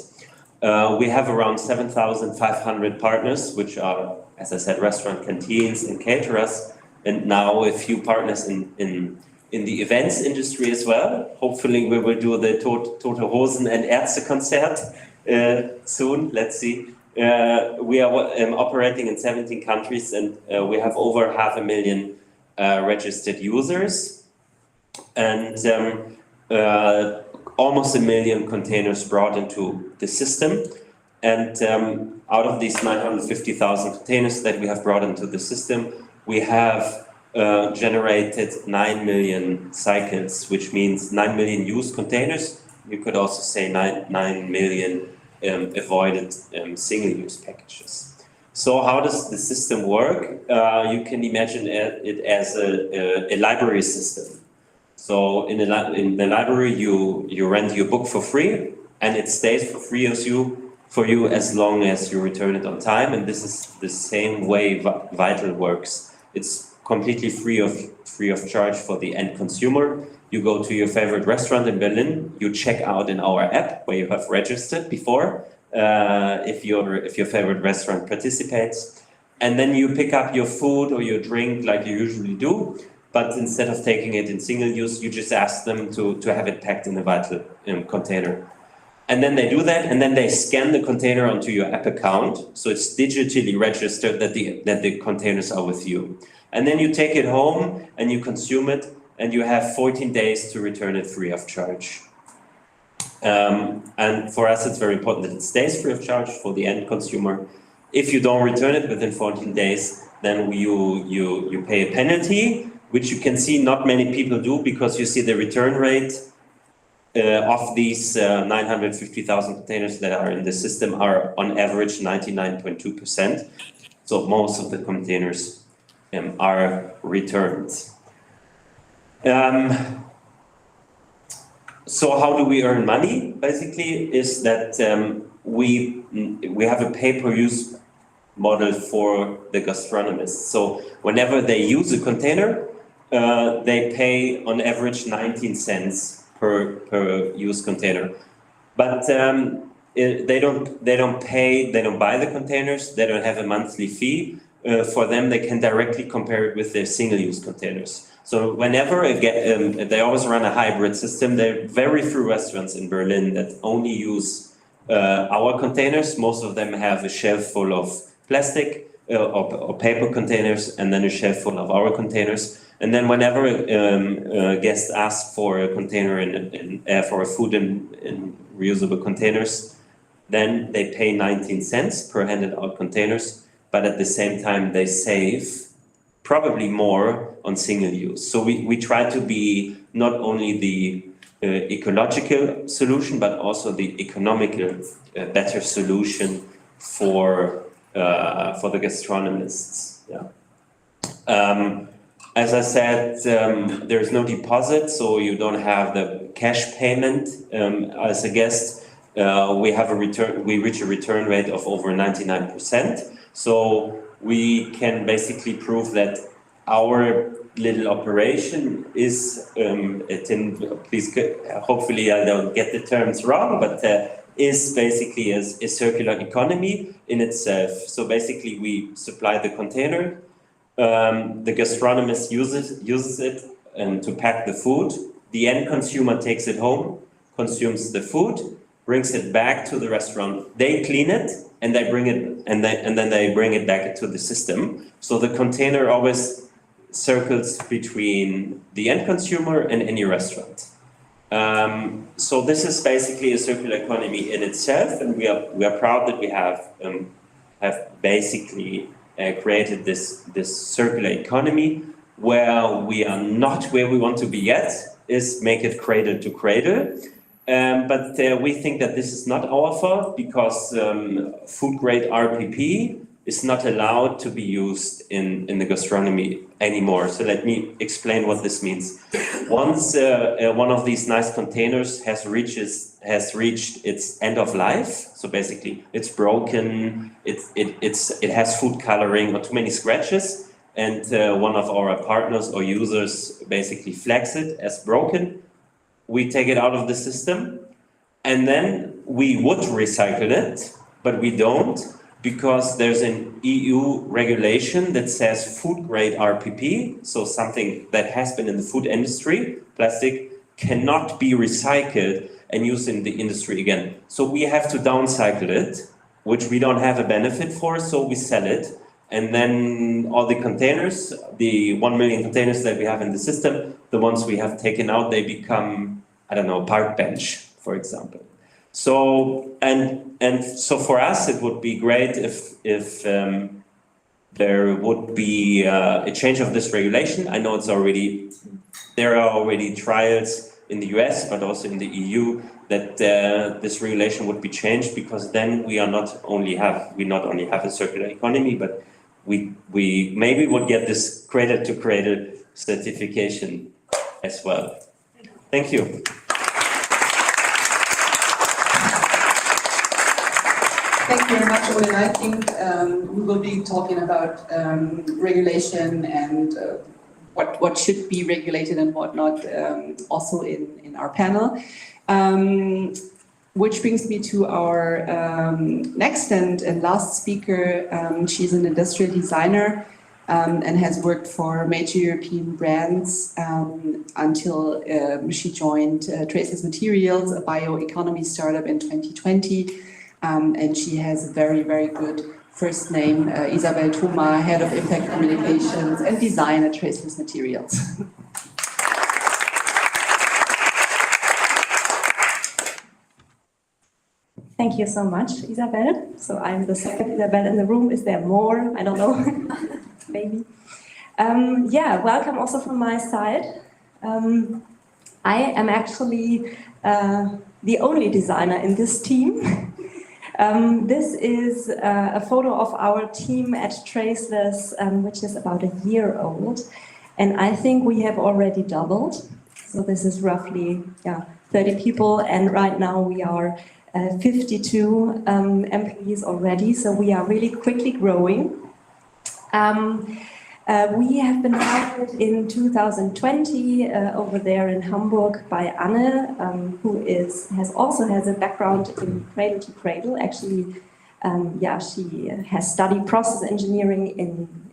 We have around 7,500 partners, which are, as I said, restaurant canteens and caterers, and now a few partners in the events industry as well. Hopefully we will do the Tote Hosen and Ärztekonzert soon. Let's see. We are operating in 17 countries, and we have over 500,000 registered users, and almost 1 million containers brought into the system. And out of these 950,000 containers that we have brought into the system, we have generated 9 million cycles, which means 9 million used containers. You could also say 9 million avoided single-use packages. So how does the system work? You can imagine it as a library system. So in the library, you rent your book for free, and it stays for free for you as long as you return it on time. And this is the same way Vital works. It's completely free of charge for the end consumer. You go to your favorite restaurant in Berlin, you check out in our app where you have registered before, if your favorite restaurant participates, and then you pick up your food or your drink like you usually do, but instead of taking it in single use, you just ask them to have it packed in a Vital container. And then they do that, and then they scan the container onto your app account. So it's digitally registered that the containers are with you. And then you take it home and you consume it, and you have 14 days to return it free of charge. And for us, it's very important that it stays free of charge for the end consumer. If you don't return it within 14 days, then you pay a penalty, which you can see not many people do, because you see the return rate of these 950,000 containers that are in the system are on average 99.2%. So most of the containers are returned. So how do we earn money? Basically, is that we have a pay-per-use model for the gastronomists. So whenever they use a container, they pay on average 19 cents per used container. But they don't buy the containers. They don't have a monthly fee. For them, they can directly compare it with their single-use containers. So whenever they always run a hybrid system. There are very few restaurants in Berlin that only use our containers. Most of them have a shelf full of plastic or paper containers, and then a shelf full of our containers. And then whenever a guest asks for a container for a food in reusable containers, then they pay 19 cents per handed out containers, but at the same time they save probably more on single use. So we try to be not only the ecological solution, but also the economical better solution for the gastronomists. Yeah. As I said, there is no deposit, so you don't have the cash payment as a guest. We reach a return rate of over 99%. So we can basically prove that our little operation is, hopefully I don't get the terms wrong, but is basically a circular economy in itself. So basically we supply the container, the gastronomist uses it to pack the food. The end consumer takes it home, consumes the food, brings it back to the restaurant. They clean it and they bring it, and then they bring it back into the system. So the container always circles between the end consumer and any restaurant. So this is basically a circular economy in itself, and we are proud that we have basically created this circular economy where we are not where we want to be yet, is make it cradle to cradle. But we think that this is not our fault, because food grade RPP is not allowed to be used in the gastronomy anymore. So let me explain what this means. Once one of these nice containers has reached its end of life, so basically it's broken, it has food coloring or too many scratches, and one of our partners or users basically flags it as broken, we take it out of the system, and then we would recycle it, but we don't, because there's an EU regulation that says food grade RPP, so something that has been in the food industry, plastic, cannot be recycled and used in the industry again. So we have to downcycle it, which we don't have a benefit for, so we sell it. And then all the containers, the 1 million containers that we have in the system, the ones we have taken out, they become, I don't know, park bench, for example. So, and so for us, it would be great if there would be a change of this regulation. I know there are already trials in the US, but also in the EU, that this regulation would be changed, because then we not only have a circular economy, but we maybe would get this cradle to cradle certification as well. Thank you.
Thank you very much, Ole. I think we will be talking about regulation and what should be regulated and what not, also in our panel. Which brings me to our next and last speaker. She's an industrial designer and has worked for major European brands until she joined Traceless Materials, a bioeconomy startup in 2020. And she has a very, very good first name, Isabel Thoma, Head of Impact Communications and Design at Traceless Materials.
Thank you so much, Isabel. So I'm the second Isabel in the room. Is there more? I don't know. Maybe. Yeah, welcome also from my side. I am actually the only designer in this team. This is a photo of our team at Traceless, which is about a year old. And I think we have already doubled. So this is roughly 30 people. And right now we are 52 employees already. So we are really quickly growing. We have been founded in 2020 over there in Hamburg by Anne, who also has a background in cradle to cradle. Actually, she has studied process engineering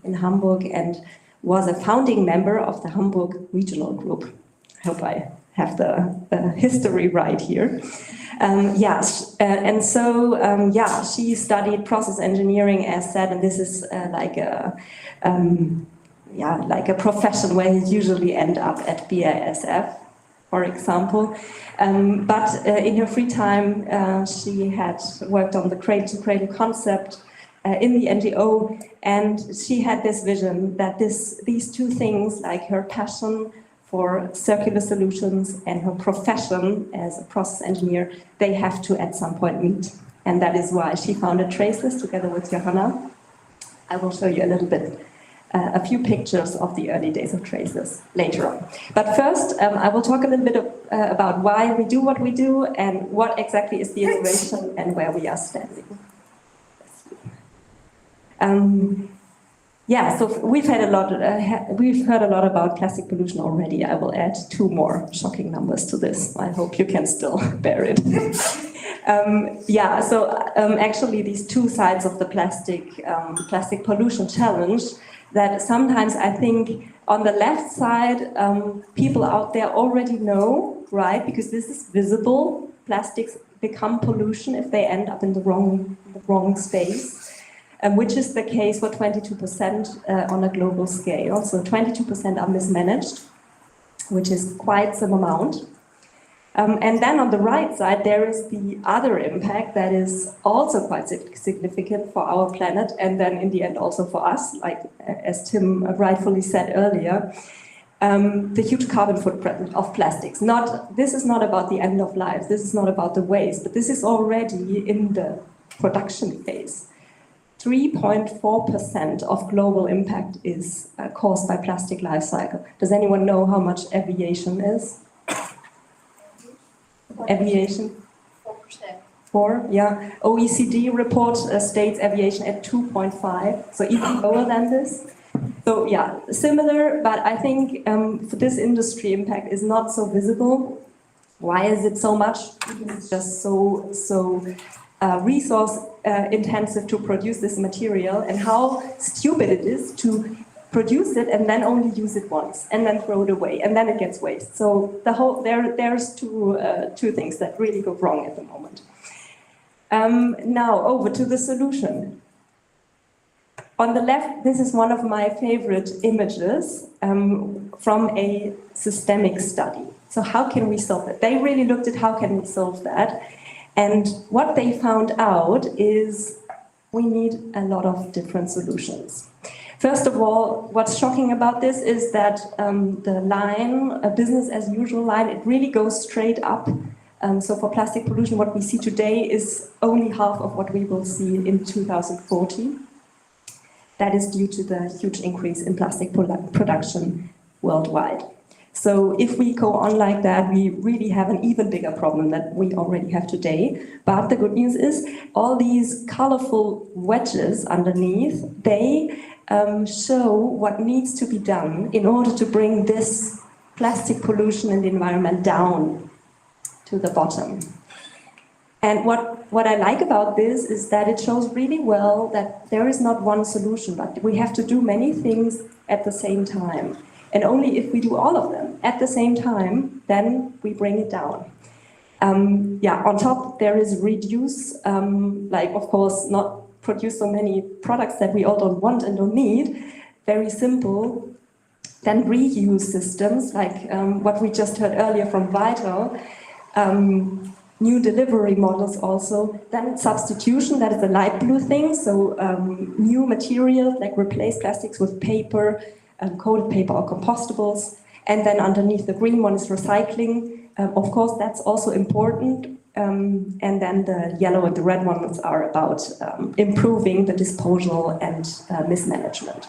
in Hamburg and was a founding member of the Hamburg Regional Group. I hope I have the history right here. She studied process engineering, as said, and this is like a profession where you usually end up at BASF, for example. But in her free time, she had worked on the cradle-to-cradle concept in the NGO, and she had this vision that these two things, like her passion for circular solutions and her profession as a process engineer, they have to at some point meet. And that is why she founded Traceless together with Johanna. I will show you a little bit, a few pictures of the early days of Traceless later on. But first, I will talk a little bit about why we do what we do and what exactly is the innovation and where we are standing. So we've heard a lot about plastic pollution already. I will add 2 more shocking numbers to this. I hope you can still bear it. Actually, these 2 sides of the plastic pollution challenge that sometimes I think on the left side, people out there already know, right? Because this is visible. Plastics become pollution if they end up in the wrong space. Which is the case for 22% on a global scale. So 22% are mismanaged, which is quite some amount. And then on the right side, there is the other impact that is also quite significant for our planet, and then in the end also for us, like as Tim rightfully said earlier, the huge carbon footprint of plastics. This is not about the end of life, this is not about the waste, but this is already in the production phase. 3.4% of global impact is caused by plastic life cycle. Does anyone know how much aviation is? Aviation? 4%. 4, yeah. OECD report states aviation at 2.5, so even lower than this. So yeah, similar, but I think for this industry impact is not so visible. Why is it so much? Because it's just so resource intensive to produce this material, and how stupid it is to produce it and then only use it once and then throw it away and then it gets waste. So there's two things that really go wrong at the moment. Now over to the solution. On the left, this is one of my favorite images from a systemic study. So how can we solve it? They really looked at how can we solve that. And what they found out is we need a lot of different solutions. First of all, what's shocking about this is that the line, a business as usual line, it really goes straight up. So for plastic pollution, what we see today is only half of what we will see in 2040. That is due to the huge increase in plastic production worldwide. So if we go on like that, we really have an even bigger problem that we already have today. But the good news is all these colorful wedges underneath, they show what needs to be done in order to bring this plastic pollution in the environment down to the bottom. And what I like about this is that it shows really well that there is not one solution, but we have to do many things at the same time. And only if we do all of them at the same time, then we bring it down. On top, there is reduce, of course, not produce so many products that we all don't want and don't need. Very simple. Then reuse systems, like what we just heard earlier from Vital. New delivery models also. Then substitution, that is the light blue thing. So new materials, like replace plastics with paper, coated paper or compostables. And then underneath the green one is recycling. Of course, that's also important. And then the yellow and the red ones are about improving the disposal and mismanagement.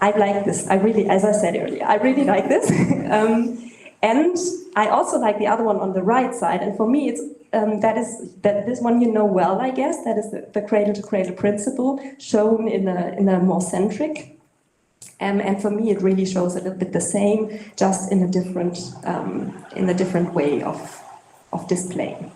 I like this. I really, as I said earlier, I really like this. And I also like the other one on the right side. And for me, it's this one you know well, I guess. That is the cradle-to-cradle principle shown in a more centric. And for me, it really shows a little bit the same, just in a different way of displaying.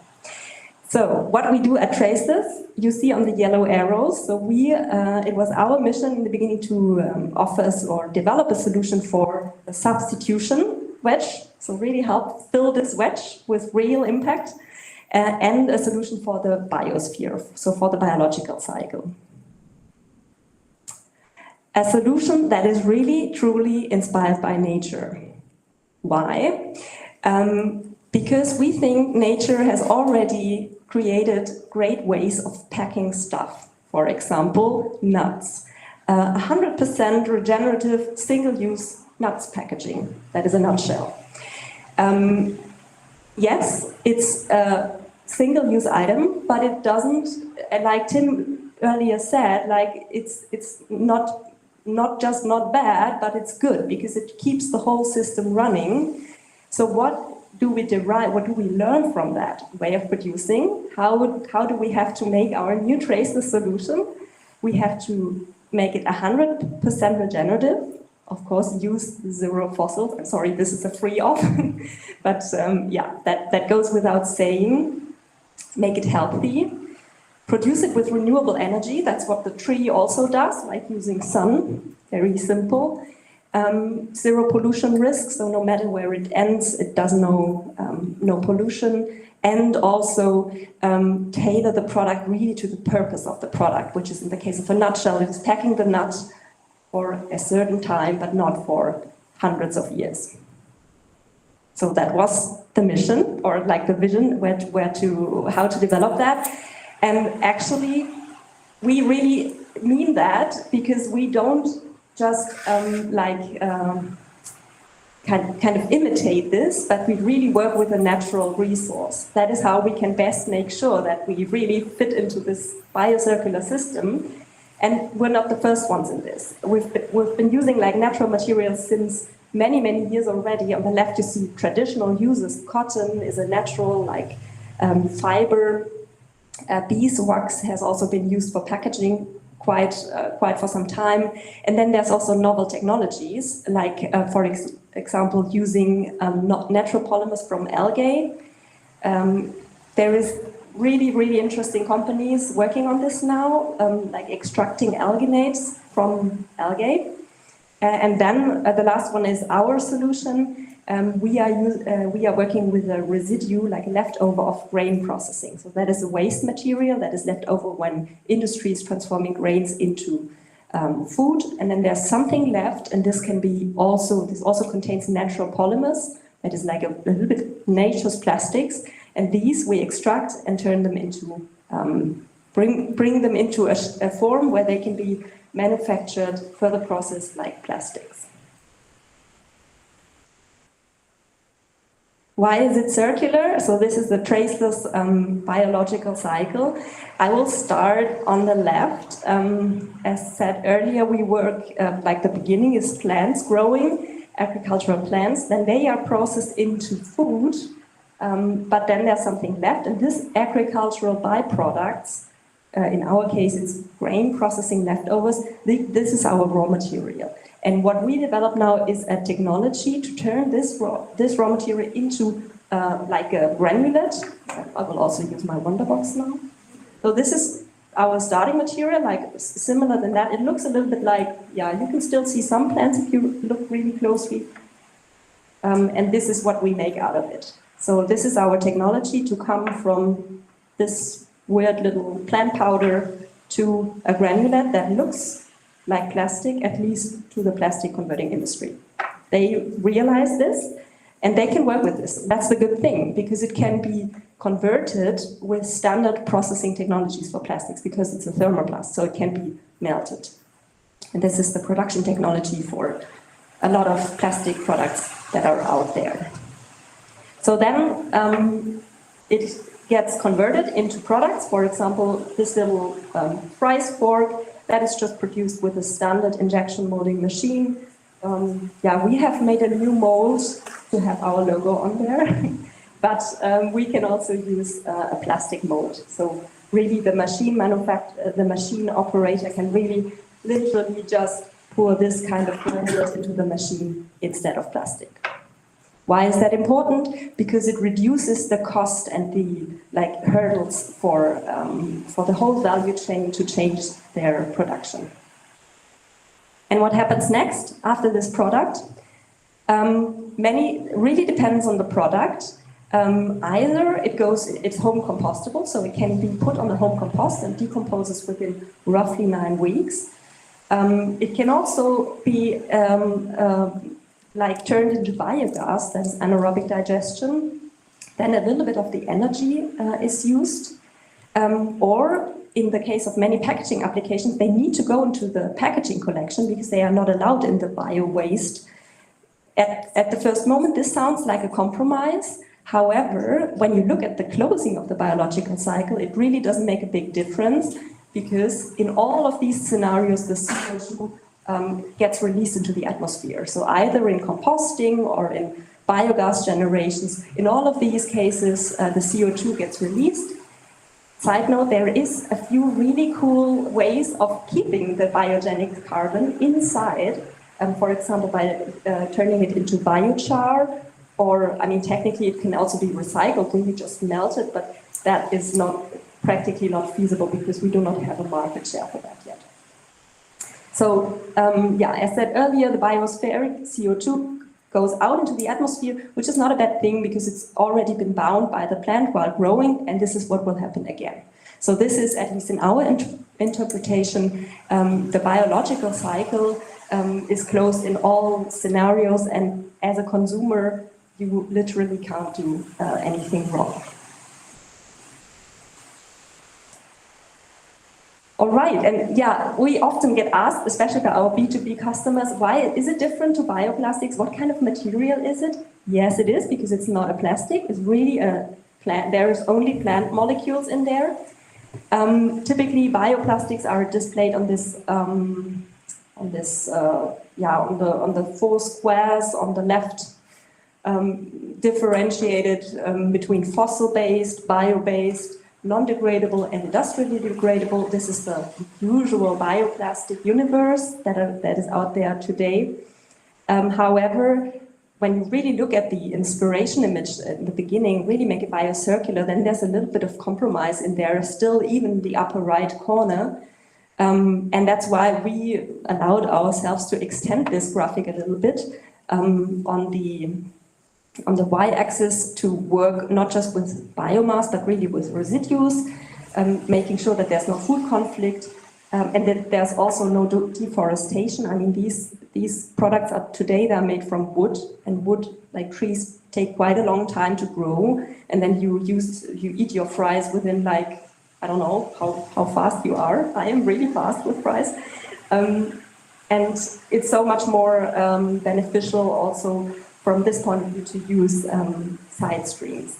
So what we do at Traceless, you see on the yellow arrows. So it was our mission in the beginning to offer or develop a solution for the substitution wedge. So really help fill this wedge with real impact, and a solution for the biosphere, so for the biological cycle. A solution that is really, truly inspired by nature. Why? Because we think nature has already created great ways of packing stuff. For example, nuts. 100% regenerative, single-use nuts packaging. That is a nutshell. Yes, it's a single-use item, but it doesn't, like Tim earlier said, like it's not just not bad, but it's good because it keeps the whole system running. So what do we derive, what do we learn from that way of producing? How do we have to make our new Traceless solution? We have to make it 100% regenerative. Of course, use zero fossils. I'm sorry, this is a free-off. But that goes without saying. Make it healthy. Produce it with renewable energy. That's what the tree also does, like using sun. Very simple. Zero pollution risk, so no matter where it ends, it does no pollution. And also tailor the product really to the purpose of the product, which is in the case of a nutshell, it is packing the nut for a certain time, but not for hundreds of years. So that was the mission, or like the vision, how to develop that. And actually, we really mean that because we don't just kind of imitate this, but we really work with a natural resource. That is how we can best make sure that we really fit into this biocircular system. And we're not the first ones in this. We've been using like natural materials since many, many years already. On the left, you see traditional uses. Cotton is a natural fiber. Beeswax has also been used for packaging quite for some time. And then there's also novel technologies, like for example, using natural polymers from algae. There is really, really interesting companies working on this now, like extracting alginates from algae. And then the last one is our solution. We are working with a residue, like leftover of grain processing. So that is a waste material that is left over when industry is transforming grains into food. And then there's something left, and this also contains natural polymers. That is like a little bit nature's plastics. And these we extract and turn them into, bring them into a form where they can be manufactured, further processed like plastics. Why is it circular? So this is the Traceless biological cycle. I will start on the left. As said earlier, we work, like the beginning is plants growing, agricultural plants, then they are processed into food, but then there's something left, and this agricultural byproducts, in our case it's grain processing leftovers, this is our raw material. And what we develop now is a technology to turn this raw material into like a granulate. I will also use my Wonderbox now. So this is our starting material, like similar than that. It looks a little bit like, yeah, you can still see some plants if you look really closely. And this is what we make out of it. So this is our technology to come from this weird little plant powder to a granulate that looks like plastic, at least to the plastic converting industry. They realize this and they can work with this. That's the good thing, because it can be converted with standard processing technologies for plastics, because it's a thermoplast, so it can be melted. And this is the production technology for a lot of plastic products that are out there. So then it gets converted into products. For example, this little fries fork, that is just produced with a standard injection molding machine. Yeah, we have made a new mold to have our logo on there, but we can also use a plastic mold. So really the machine the machine operator can really literally just pour this kind of granulate into the machine instead of plastic. Why is that important? Because it reduces the cost and the hurdles for the whole value chain to change their production. And what happens next after this product? Really depends on the product. Either it's home compostable, so it can be put on the home compost and decomposes within roughly 9 weeks. It can also be turned into biogas, that is anaerobic digestion. Then a little bit of the energy is used. Or in the case of many packaging applications, they need to go into the packaging collection because they are not allowed in the bio-waste. At the first moment, this sounds like a compromise. However, when you look at the closing of the biological cycle, it really doesn't make a big difference, because in all of these scenarios, the CO2 gets released into the atmosphere. So either in composting or in biogas generations, in all of these cases, the CO2 gets released. Side note, there is a few really cool ways of keeping the biogenic carbon inside, for example, by turning it into biochar, or, technically it can also be recycled, so you just melt it, but that is practically not feasible because we do not have a market share for that yet. So, as said earlier, the biospheric CO2 goes out into the atmosphere, which is not a bad thing because it's already been bound by the plant while growing, and this is what will happen again. So this is, at least in our interpretation, the biological cycle is closed in all scenarios, and as a consumer, you literally can't do anything wrong. All right, and we often get asked, especially by our B2B customers, why is it different to bioplastics? What kind of material is it? Yes, it is, because it's not a plastic. It's really a plant. There is only plant molecules in there. Typically, bioplastics are displayed on the 4 squares on the left, differentiated between fossil-based, bio-based, non-degradable and industrially degradable. This is the usual bioplastic universe that is out there today. However, when you really look at the inspiration image in the beginning, really make it biocircular, then there's a little bit of compromise in there, still even in the upper right corner. And that's why we allowed ourselves to extend this graphic a little bit on the y-axis to work not just with biomass, but really with residues, making sure that there's no food conflict, and that there's also no deforestation. These products are today, they're made from wood, and wood, like trees, take quite a long time to grow, and then you eat your fries within I don't know how fast you are. I am really fast with fries. And it's so much more beneficial also from this point of view to use side streams.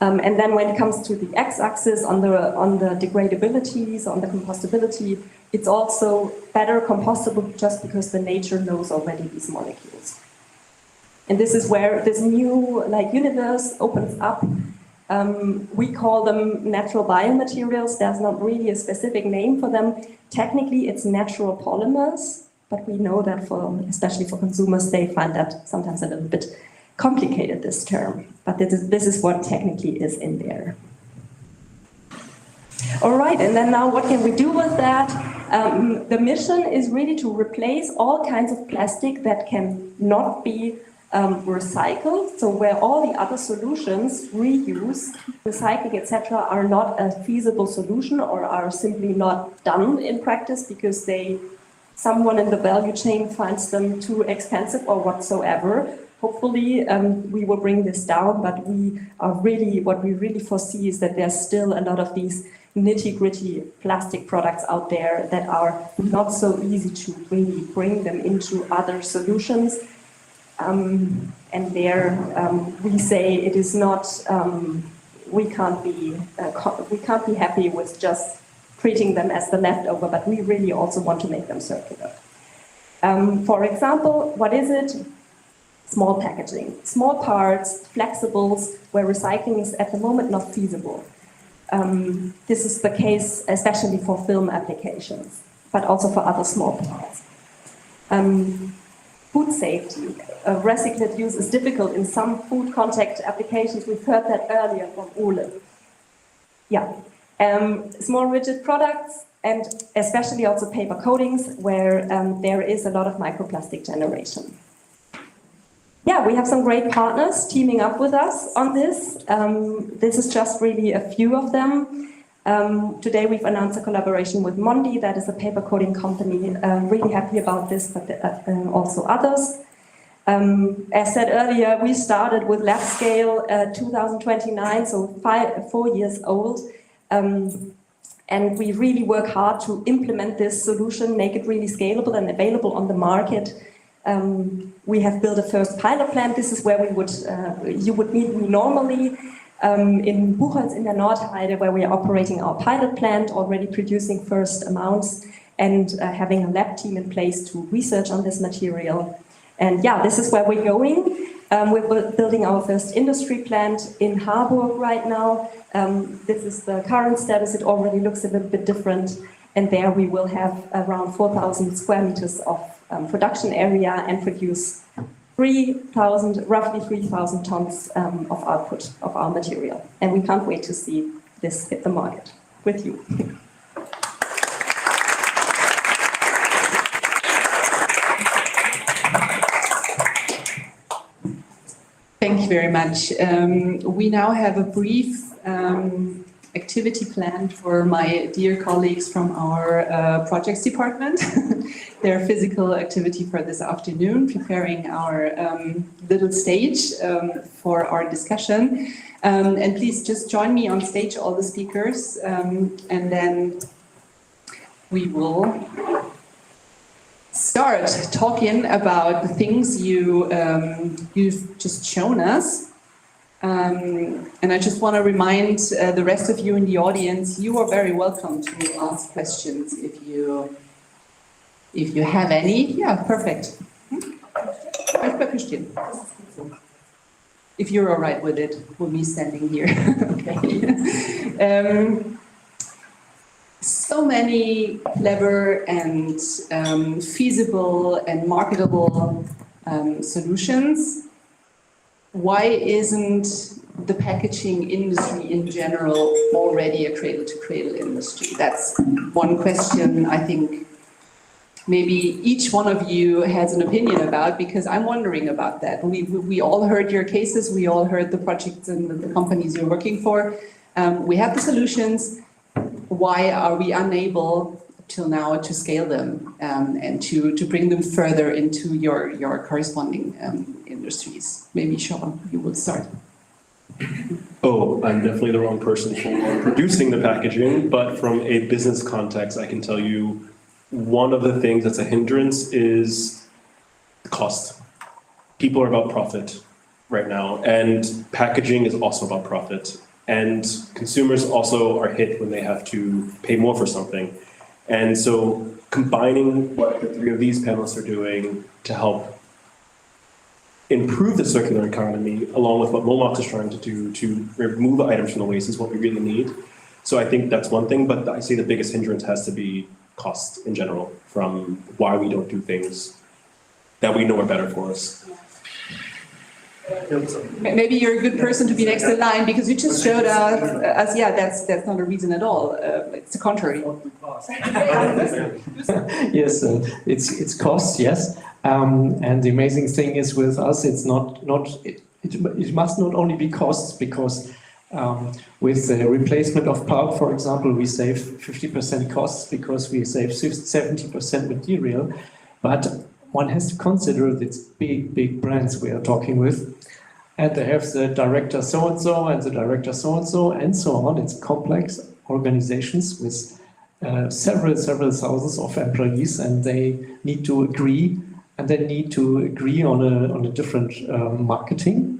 And then when it comes to the x-axis on the degradability, so on the compostability, it's also better compostable just because the nature knows already these molecules. And this is where this new universe opens up. We call them natural biomaterials. There's not really a specific name for them. Technically, it's natural polymers, but we know that especially for consumers, they find that sometimes a little bit complicated, this term, but this is what technically is in there. All right, and then now what can we do with that? The mission is really to replace all kinds of plastic that can not be recycled, so where all the other solutions, reuse, recycling, etc., are not a feasible solution or are simply not done in practice because someone in the value chain finds them too expensive or whatsoever. Hopefully, we will bring this down, but what we really foresee is that there's still a lot of these nitty-gritty plastic products out there that are not so easy to really bring them into other solutions. And there we say it is not, we can't be happy with just treating them as the leftover, but we really also want to make them circular. For example, what is it? Small packaging, small parts, flexibles, where recycling is at the moment not feasible. This is the case especially for film applications, but also for other small parts. Food safety, recycled use is difficult in some food contact applications. We've heard that earlier from Ole. Yeah, small rigid products and especially also paper coatings where there is a lot of microplastic generation. Yeah, we have some great partners teaming up with us on this. This is just really a few of them. Today we've announced a collaboration with Mondi, that is a paper coating company. Really happy about this, but also others. As said earlier, we started with lab scale 2029, so 4 years old. And we really work hard to implement this solution, make it really scalable and available on the market. We have built a first pilot plant. This is where you would meet me normally in Buchholz in der Nordheide, where we are operating our pilot plant, already producing first amounts and having a lab team in place to research on this material. And yeah, this is where we're going. We're building our first industry plant in Harburg right now. This is the current status. It already looks a little bit different. And there we will have around 4,000 square meters of production area and produce roughly 3,000 tons of output of our material. And we can't wait to see this hit the market with you.
Thank you very much. We now have a brief activity plan for my dear colleagues from our projects department. Their physical activity for this afternoon, preparing our little stage for our discussion. And please just join me on stage, all the speakers, and then we will start talking about the things you've just shown us. And I just want to remind the rest of you in the audience, you are very welcome to ask questions if you have any. Yeah, perfect. If you're all right with it, with me standing here. Okay. So many clever and feasible and marketable solutions. Why isn't the packaging industry in general already a cradle-to-cradle industry? That's one question I think maybe each one of you has an opinion about, because I'm wondering about that. We all heard your cases, we all heard the projects and the companies you're working for. We have the solutions. Why are we unable till now to scale them and to bring them further into your corresponding industries? Maybe Sean, you will start.
Oh, I'm definitely the wrong person for producing the packaging, but from a business context, I can tell you one of the things that's a hindrance is the cost. People are about profit right now, and packaging is also about profit. And consumers also are hit when they have to pay more for something. And so combining what the three of these panelists are doing to help improve the circular economy, along with what momox is trying to do to remove items from the waste, is what we really need. So I think that's one thing, but I say the biggest hindrance has to be cost in general, from why we don't do things that we know are better for us.
Maybe you're a good person to be next in line because you just showed us, yeah, that's not a reason at all. It's the contrary.
Yes, it's cost, yes. And the amazing thing is with us, it's it must not only be costs, because with the replacement of pulp, for example, we save 50% costs because we save 70% material. But one has to consider these big brands we are talking with. And they have the director so-and-so and the director so-and-so and so on. It's complex organizations with several thousands of employees, and they need to agree, and they need to agree on a different marketing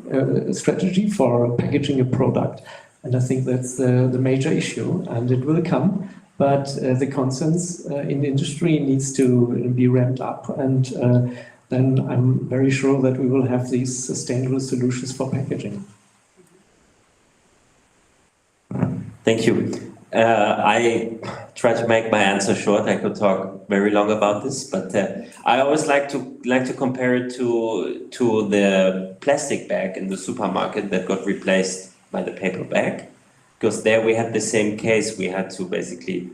strategy for packaging a product. And I think that's the major issue, and it will come. But the consensus in the industry needs to be ramped up, and then I'm very sure that we will have these sustainable solutions for packaging.
Thank you. I try to make my answer short. I could talk very long about this, but I always like to compare it to the plastic bag in the supermarket that got replaced by the paper bag, because there we had the same case. We had to basically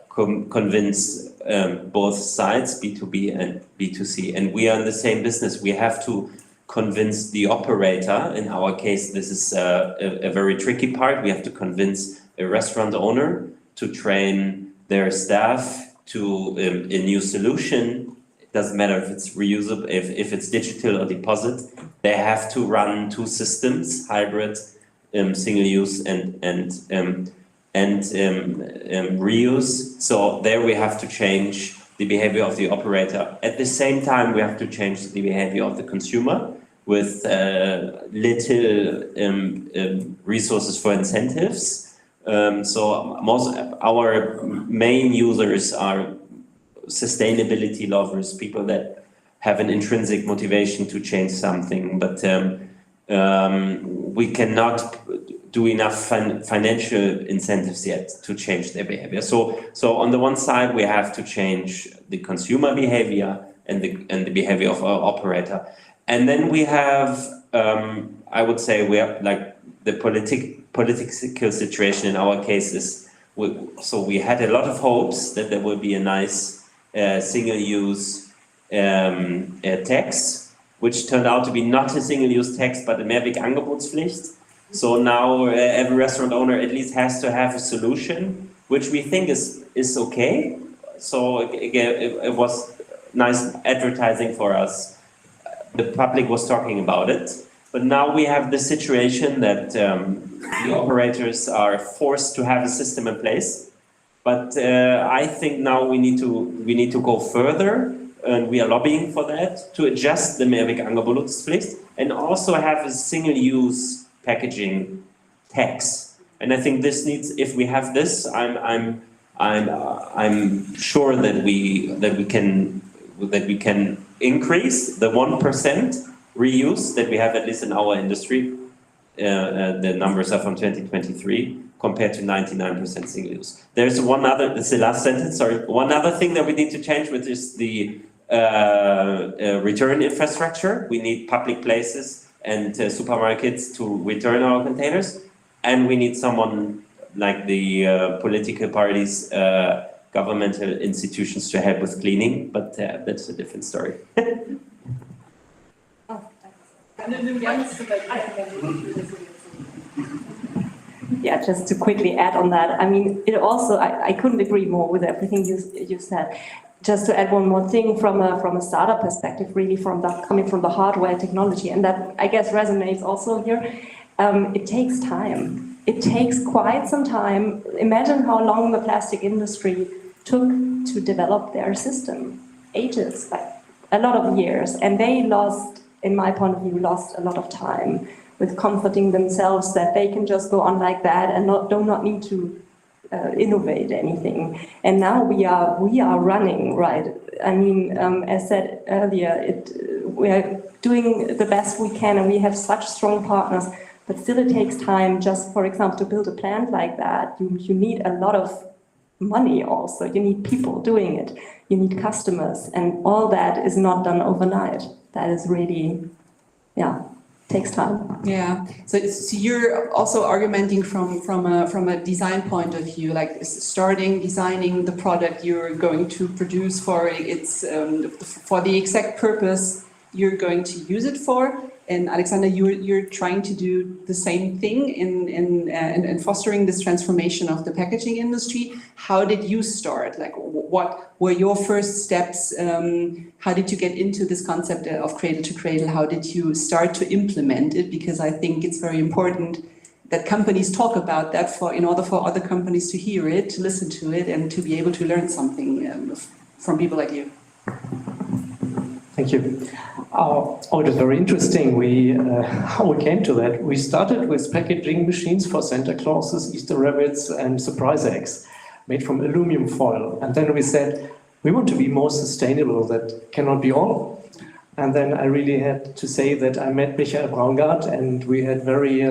convince both sides, B2B and B2C, and we are in the same business. We have to convince the operator. In our case, this is a very tricky part. We have to convince a restaurant owner to train their staff to a new solution. It doesn't matter if it's reusable, if it's digital or deposit. They have to run two systems, hybrid, single use and reuse. So there we have to change the behavior of the operator. At the same time, we have to change the behavior of the consumer with little resources for incentives. So most our main users are sustainability lovers, people that have an intrinsic motivation to change something, but we cannot do enough financial incentives yet to change their behavior. So on the one side, we have to change the consumer behavior and the behavior of our operator. And then we have, I would say, we have like the political situation in our case is, so we had a lot of hopes that there will be a nice single-use tax, which turned out to be not a single-use tax, but a Mehrwegangebotspflicht. So now every restaurant owner at least has to have a solution, which we think is okay. So again, it was nice advertising for us. The public was talking about it. But now we have the situation that the operators are forced to have a system in place. But I think now we need to go further, and we are lobbying for that, to adjust the Mehrwegangebotspflicht and also have a single-use packaging tax. And I think this needs, if we have this, I'm sure that we can increase the 1% reuse that we have, at least in our industry. The numbers are from 2023 compared to 99% single use. There's one other, that's the last sentence, sorry. One other thing that we need to change, which is the return infrastructure. We need public places and supermarkets to return our containers. And we need someone like the political parties, governmental institutions to help with cleaning, but that's a different story.
Yeah, just to quickly add on that, I mean, it also, I couldn't agree more with everything you said. Just to add one more thing from a startup perspective, really coming from the hardware technology, and that I guess resonates also here. It takes time. It takes quite some time. Imagine how long the plastic industry took to develop their system. Ages, like a lot of years, and they lost, in my point of view, lost a lot of time with comforting themselves that they can just go on like that and do not need to innovate anything. And now we are running, right? I mean, as said earlier, we are doing the best we can, and we have such strong partners. But still, it takes time. Just, for example, to build a plant like that, you need a lot of money. Also, you need people doing it. You need customers, and all that is not done overnight. That is really, yeah, takes time.
Yeah. So you're also arguing from a design point of view, like designing the product you're going to produce for for the exact purpose you're going to use it for. And Alexander, you're trying to do the same thing in fostering this transformation of the packaging industry. How did you start? Like, what were your first steps? How did you get into this concept of cradle to cradle? How did you start to implement it? Because I think it's very important that companies talk about that in order for other companies to hear it, to listen to it, and to be able to learn something from people like you.
Thank you. It was very interesting. How we came to that. We started with packaging machines for Santa Clauses, Easter rabbits, and surprise eggs, made from aluminum foil. And then we said, we want to be more sustainable. That cannot be all. And then I really had to say that I met Michael Braungart, and we had very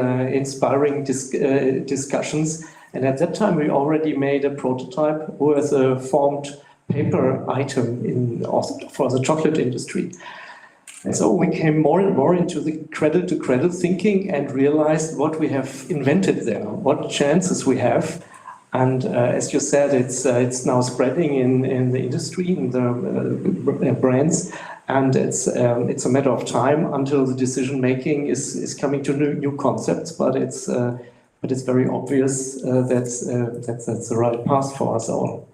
inspiring discussions. And at that time, we already made a prototype with a formed paper item for the chocolate industry. And so we came more and more into the cradle-to-cradle thinking and realized what we have invented there, what chances we have. And as you said, it's now spreading in the industry, in the brands, and it's a matter of time until the decision-making is coming to new concepts, but it's very obvious that's the right path for us all.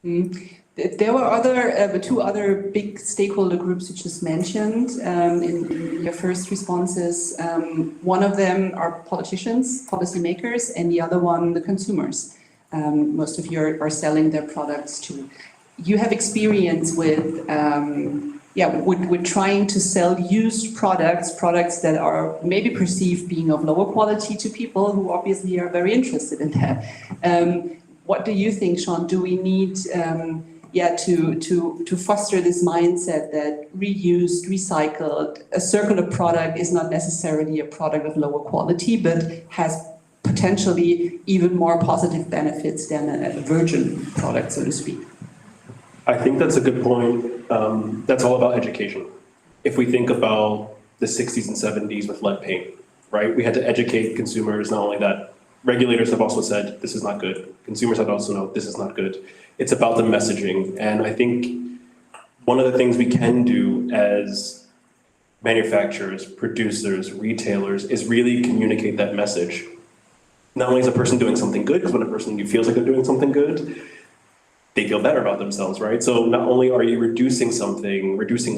Mm. There were two other big stakeholder groups you just mentioned in your first responses. One of them are politicians, policymakers, and the other one, the consumers. Most of you are selling their products to. You have experience with trying to sell used products that are maybe perceived being of lower quality to people who obviously are very interested in that. What do you think, Sean? Do we need to foster this mindset that reused, recycled, a circular product is not necessarily a product of lower quality, but has potentially even more positive benefits than a virgin product, so to speak?
I think that's a good point. That's all about education. If we think about the 60s and 70s with lead paint, right? We had to educate consumers, not only that, regulators have also said, this is not good. Consumers have also known, this is not good. It's about the messaging. And I think one of the things we can do as manufacturers, producers, retailers, is really communicate that message. Not only is a person doing something good, because when a person feels like they're doing something good, they feel better about themselves, right? So not only are you reducing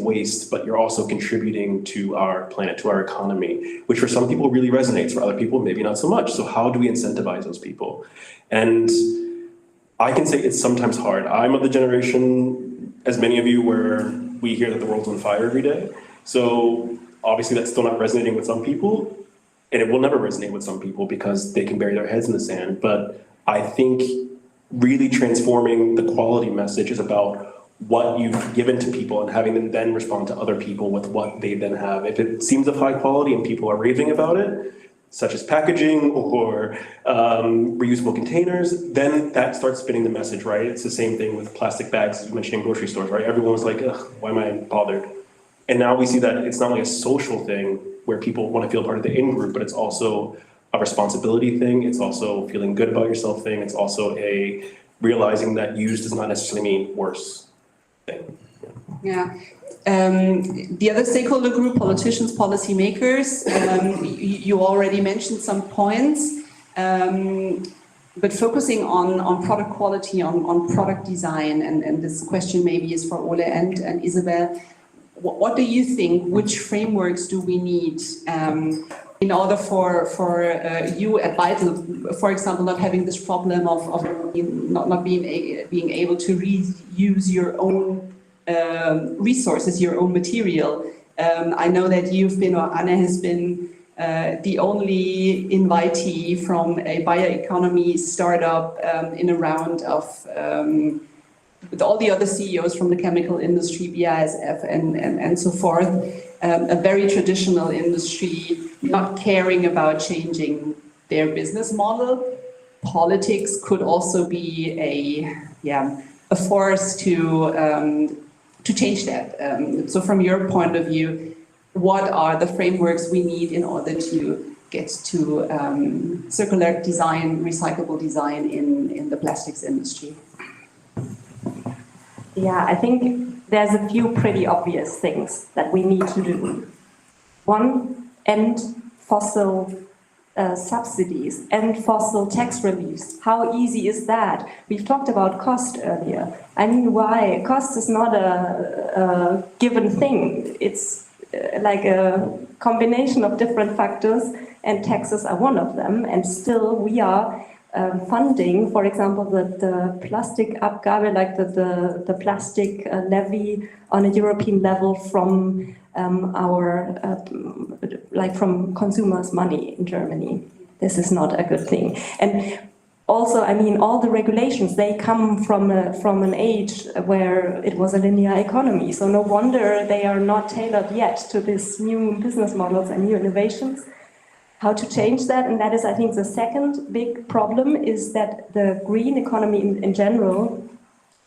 waste, but you're also contributing to our planet, to our economy, which for some people really resonates, for other people maybe not so much. So how do we incentivize those people? And I can say it's sometimes hard. I'm of the generation, as many of you, where we hear that the world's on fire every day. So obviously that's still not resonating with some people, and it will never resonate with some people because they can bury their heads in the sand. But I think really transforming the quality message is about what you've given to people and having them then respond to other people with what they then have. If it seems of high quality and people are raving about it, such as packaging or reusable containers, then that starts spinning the message, right? It's the same thing with plastic bags, as you mentioned in grocery stores, right? Everyone was like, ugh, why am I bothered? And now we see that it's not only a social thing where people want to feel part of the in-group, but it's also a responsibility thing. It's also feeling good about yourself thing. It's also a realizing that used does not necessarily mean worse thing.
Yeah. The other stakeholder group, politicians, policymakers, you already mentioned some points, but focusing on product quality, on product design, and this question maybe is for Ole and Isabel. What do you think, which frameworks do we need in order for you at Vital, for example, not having this problem of not being able to reuse your own resources, your own material? I know that you've been, or Anne has been, the only invitee from a bioeconomy startup in a round of with all the other CEOs from the chemical industry, BASF and so forth, a very traditional industry, not caring about changing their business model. Politics could also be a force to change that. So from your point of view, what are the frameworks we need in order to get to circular design, recyclable design in the plastics industry?
Yeah, I think there's a few pretty obvious things that we need to do. One, end fossil subsidies and fossil tax reliefs. How easy is that? We've talked about cost earlier. I mean, why? Cost is not a given thing. It's like a combination of different factors, and taxes are one of them. And still, we are funding, for example, the plastic Abgabe, like the plastic levy on a European level from from consumers' money in Germany. This is not a good thing. And also, I mean, all the regulations, they come from an age where it was a linear economy. So no wonder they are not tailored yet to these new business models and new innovations. How to change that? And that is, I think, the second big problem is that the green economy in general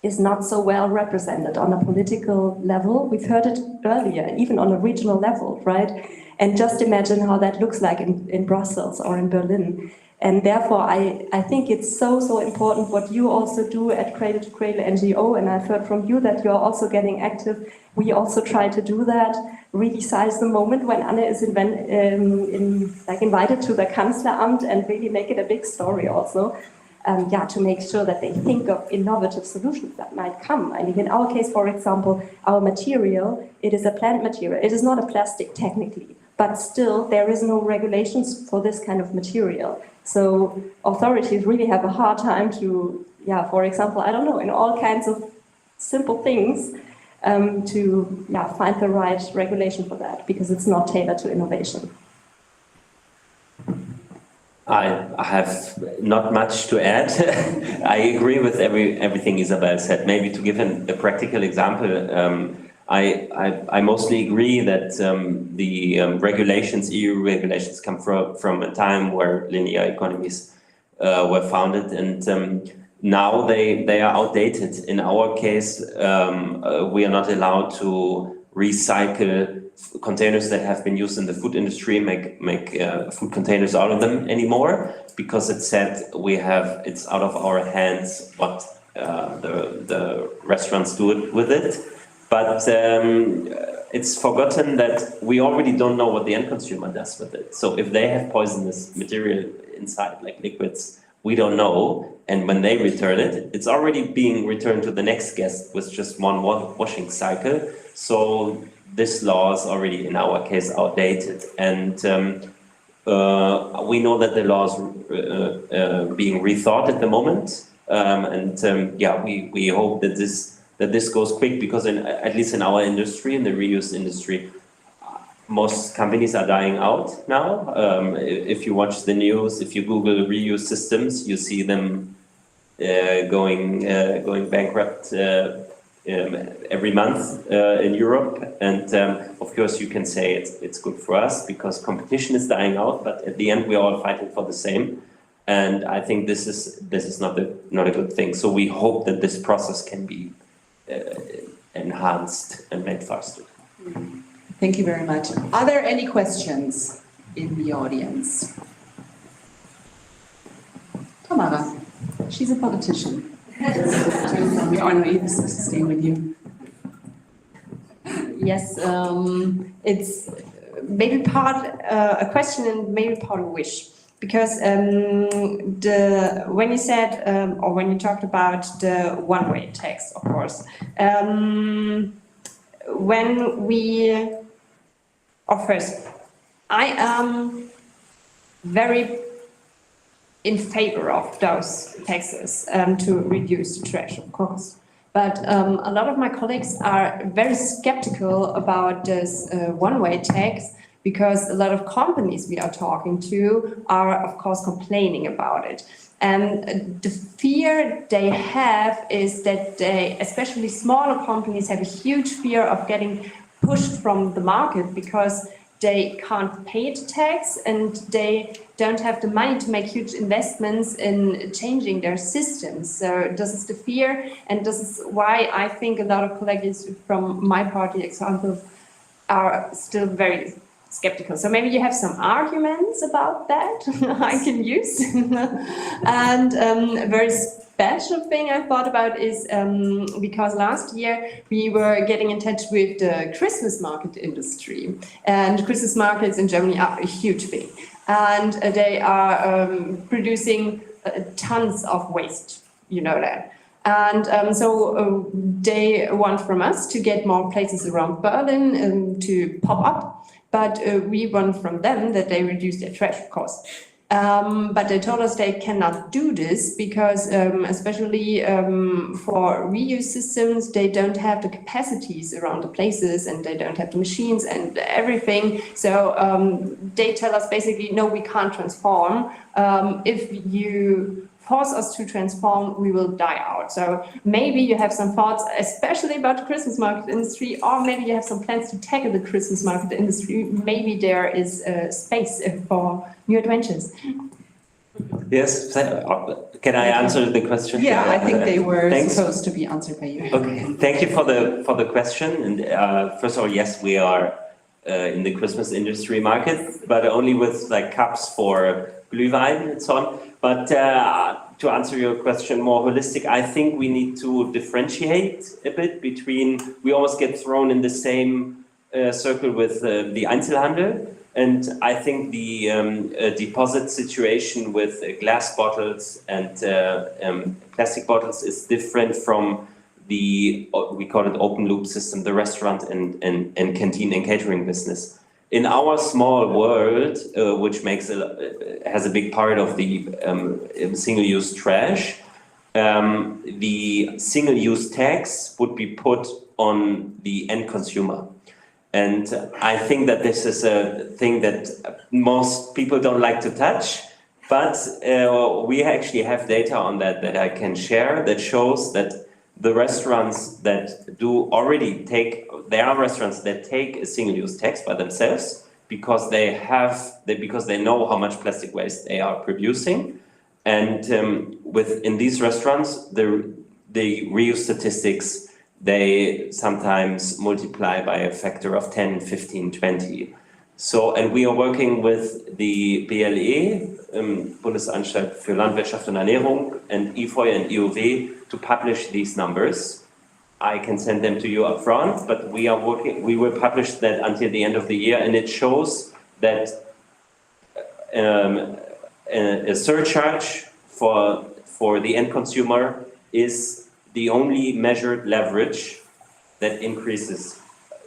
is not so well represented on a political level. We've heard it earlier, even on a regional level, right? And just imagine how that looks like in Brussels or in Berlin. And therefore, I think it's so important what you also do at Cradle to Cradle NGO, and I've heard from you that you're also getting active. We also try to do that, really seize the moment when Anne is invited to the Kanzleramt and really make it a big story also. To make sure that they think of innovative solutions that might come. I mean, in our case, for example, our material, it is a plant material. It is not a plastic technically, but still there is no regulations for this kind of material. So authorities really have a hard time to, for example, I don't know, in all kinds of simple things, to find the right regulation for that, because it's not tailored to innovation.
I have not much to add. I agree with everything Isabel said. Maybe to give a practical example, I mostly agree that the regulations, EU regulations, come from a time where linear economies were founded, and now they are outdated. In our case, we are not allowed to recycle containers that have been used in the food industry, make food containers out of them anymore, because it said it's out of our hands what the restaurants do with it. But it's forgotten that we already don't know what the end consumer does with it. So if they have poisonous material inside, like liquids, we don't know. And when they return it, it's already being returned to the next guest with just one washing cycle. So this law is already, in our case, outdated. And we know that the law is being rethought at the moment. We hope that this goes quick, because at least in our industry, in the reuse industry, most companies are dying out now. If you watch the news, if you Google reuse systems, you see them going bankrupt every month in Europe. And of course, you can say it's good for us because competition is dying out, but at the end, we're all fighting for the same. And I think this is not a good thing. So we hope that this process can be enhanced and made faster.
Thank you very much. Are there any questions in the audience? Tamara, she's a politician. We are not even supposed to stay with you.
Yes, it's maybe part a question and maybe part a wish. Because when you said, or when you talked about the one-way tax, of course, first, I am very in favor of those taxes to reduce the trash, of course. But a lot of my colleagues are very skeptical about this one-way tax, because a lot of companies we are talking to are, of course, complaining about it. And the fear they have is that they, especially smaller companies, have a huge fear of getting pushed from the market because they can't pay the tax and they don't have the money to make huge investments in changing their systems. So this is the fear, and this is why I think a lot of colleagues from my party, example, are still very skeptical. So maybe you have some arguments about that I can use. And a very special thing I thought about is because last year we were getting in touch with the Christmas market industry, and Christmas markets in Germany are a huge thing, and they are producing tons of waste, you know that. And so they want from us to get more places around Berlin to pop up, but we want from them that they reduce their trash costs. But they told us they cannot do this because, especially for reuse systems, they don't have the capacities around the places, and they don't have the machines and everything. So they tell us basically, no, we can't transform. If you force us to transform, we will die out. So maybe you have some thoughts, especially about the Christmas market industry, or maybe you have some plans to tackle the Christmas market industry. Maybe there is space for new adventures.
Yes, can I answer the question?
Yeah, I think they were
Thanks.
supposed to be answered by you.
Okay, thank you for the question. And first of all, yes, we are in the Christmas industry market, but only with like cups for Glühwein and so on. But to answer your question more holistic, I think we need to differentiate a bit between, we almost get thrown in the same circle with the Einzelhandel. And I think the deposit situation with glass bottles and plastic bottles is different from the, we call it open loop system, the restaurant and canteen and catering business. In our small world, which has a big part of the single-use trash, the single-use tax would be put on the end consumer. And I think that this is a thing that most people don't like to touch, but we actually have data on that I can share that shows that the restaurants that do already take, there are restaurants that take a single-use tax by themselves because they know how much plastic waste they are producing, and in these restaurants, the reuse statistics, they sometimes multiply by a factor of 10, 15, 20. So, and we are working with the BLE, Bundesanstalt für Landwirtschaft und Ernährung, and IFOI and IOW to publish these numbers. I can send them to you up front, but we will publish that until the end of the year, and it shows that a surcharge for the end consumer is the only measured leverage that increases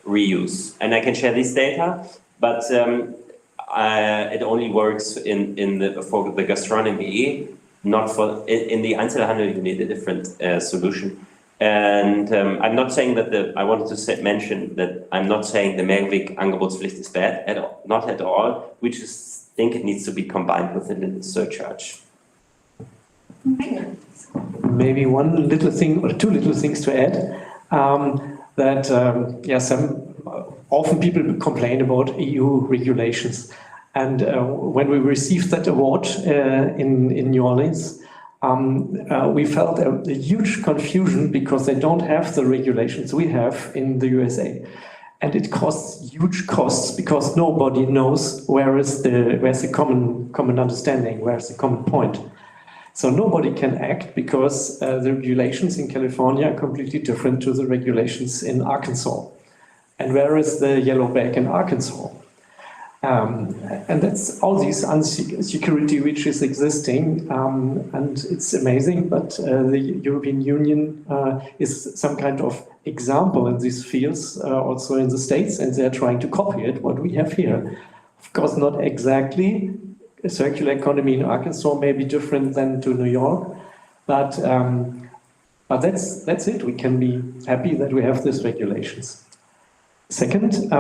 reuse. And I can share this data, but it only works for the gastronomy, not for in the Einzelhandel. You need a different solution. And I'm not saying that I wanted to mention that I'm not saying the Mehrweg-Angebotspflicht is bad at all, not at all. We just think it needs to be combined with a little surcharge.
Maybe one little thing or two little things to add. Often people complain about EU regulations, and when we received that award in New Orleans, we felt a huge confusion because they don't have the regulations we have in the USA, and it costs huge costs because nobody knows where's the common understanding, where's the common point. So nobody can act because the regulations in California are completely different to the regulations in Arkansas. And where is the yellow bag in Arkansas? And that's all these insecurity which is existing, and it's amazing, but the European Union is some kind of example in these fields, also in the States, and they're trying to copy it, what we have here. Of course, not exactly. A circular economy in Arkansas may be different than to New York, but that's it. We can be happy that we have these regulations. Second,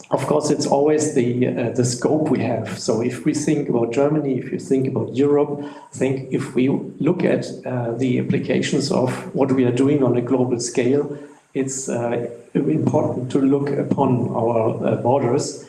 of course, it's always the scope we have. So if we think about Germany, if you think about Europe, if we look at the implications of what we are doing on a global scale, it's important to look upon our borders.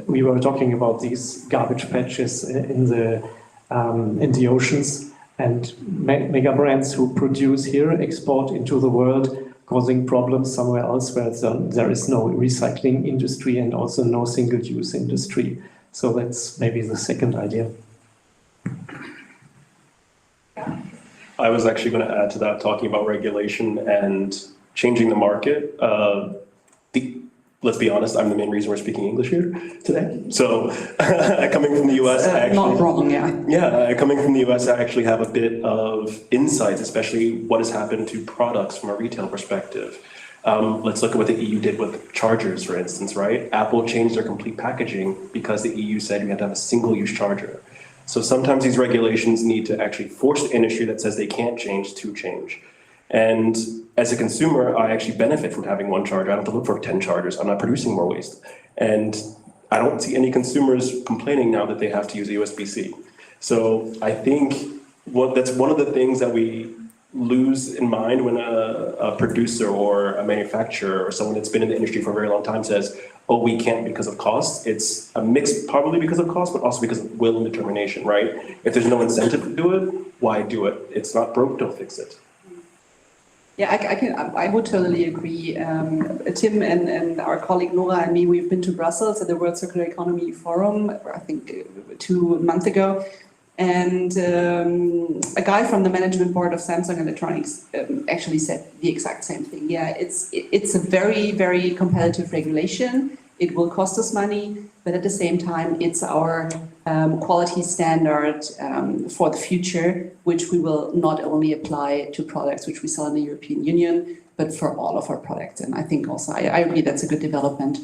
We were talking about these garbage patches in the oceans, and mega brands who produce here export into the world causing problems somewhere else where there is no recycling industry and also no single-use industry. So that's maybe the second idea.
I was actually going to add to that, talking about regulation and changing the market. Let's be honest, I'm the main reason we're speaking English here today. So coming from the US, I actually,
not wrong, yeah.
Yeah, coming from the US, I actually have a bit of insights, especially what has happened to products from a retail perspective. Let's look at what the EU did with chargers, for instance, right? Apple changed their complete packaging because the EU said we had to have a single-use charger. So sometimes these regulations need to actually force the industry that says they can't change to change. And as a consumer, I actually benefit from having one charger. I don't have to look for 10 chargers. I'm not producing more waste. And I don't see any consumers complaining now that they have to use a USB-C. So I think that's one of the things that we lose in mind when a producer or a manufacturer or someone that's been in the industry for a very long time says, oh, we can't because of cost. It's a mix, probably because of cost, but also because of will and determination, right? If there's no incentive to do it, why do it? It's not broke, don't fix it.
Yeah, I would totally agree. Tim and our colleague Nora and me, we've been to Brussels at the World Circular Economy Forum, I think 2 months ago. And a guy from the management board of Samsung Electronics actually said the exact same thing. Yeah, it's a very, very competitive regulation. It will cost us money, but at the same time, it's our quality standard for the future, which we will not only apply to products which we sell in the European Union, but for all of our products. And I think also, I agree that's a good development.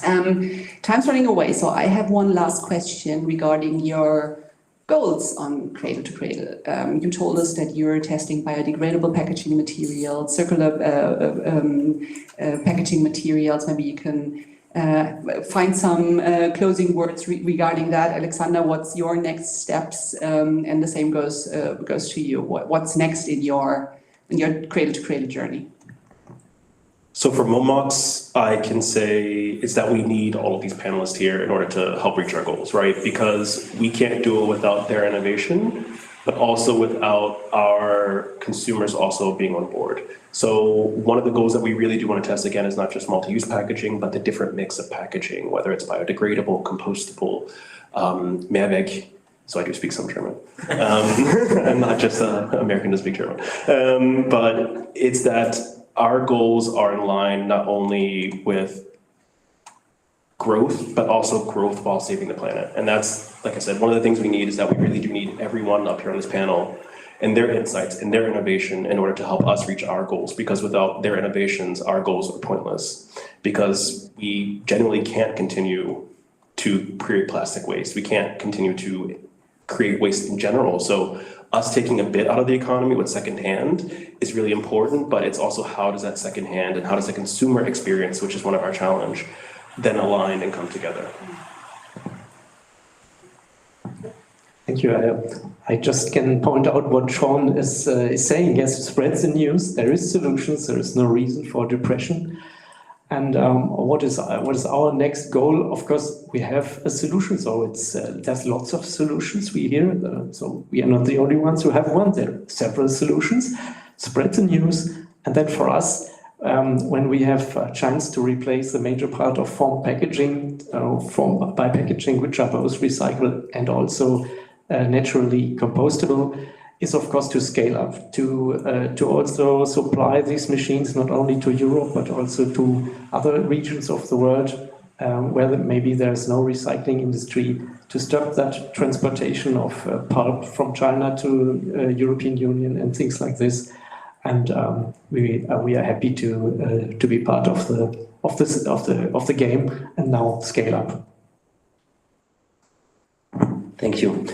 Time's running away, so I have one last question regarding your goals on Cradle to Cradle. You told us that you're testing biodegradable packaging materials, circular packaging materials. Maybe you can find some closing words regarding that. Alexander, what's your next steps? And the same goes to you. What's next in your Cradle to Cradle journey?
So for momox, I can say is that we need all of these panelists here in order to help reach our goals, right? Because we can't do it without their innovation, but also without our consumers also being on board. So one of the goals that we really do want to test again is not just multi-use packaging, but the different mix of packaging, whether it's biodegradable, compostable, Mehrweg. So I do speak some German. I'm not just American to speak German. But it's that our goals are in line not only with growth, but also growth while saving the planet. And that's, like I said, one of the things we need is that we really do need everyone up here on this panel and their insights and their innovation in order to help us reach our goals. Because without their innovations, our goals are pointless. Because we generally can't continue to create plastic waste. We can't continue to create waste in general. So us taking a bit out of the economy with secondhand is really important, but it's also how does that secondhand and how does the consumer experience, which is one of our challenge, then align and come together.
Thank you. I just can point out what Sean is saying. Yes, spread the news. There is solutions. There is no reason for depression. And what is our next goal? Of course, we have a solution. So there's lots of solutions we hear. So we are not the only ones who have one. There are several solutions. Spread the news. And then for us, when we have a chance to replace the major part of foam packaging by packaging, which are both recyclable and also naturally compostable, is of course to scale up, to also supply these machines not only to Europe but also to other regions of the world where maybe there's no recycling industry, to stop that transportation of pulp from China to European Union and things like this. And we are happy to be part of the game and now scale up.
Thank you.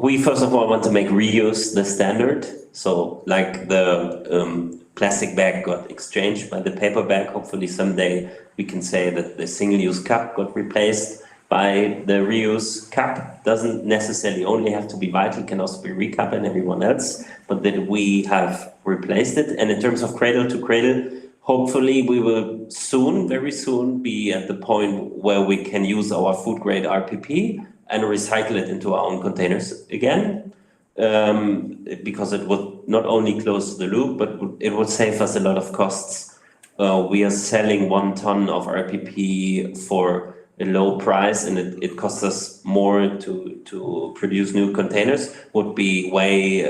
We first of all want to make reuse the standard. So like the plastic bag got exchanged by the paper bag, hopefully someday we can say that the single-use cup got replaced by the reuse cup. Doesn't necessarily only have to be vital, can also be recup and everyone else, but that we have replaced it. And in terms of cradle to cradle, hopefully we will soon, very soon, be at the point where we can use our food grade RPP and recycle it into our own containers again, because it would not only close the loop, but it would save us a lot of costs. We are selling 1 ton of RPP for a low price, and it costs us more to produce new containers. Would be way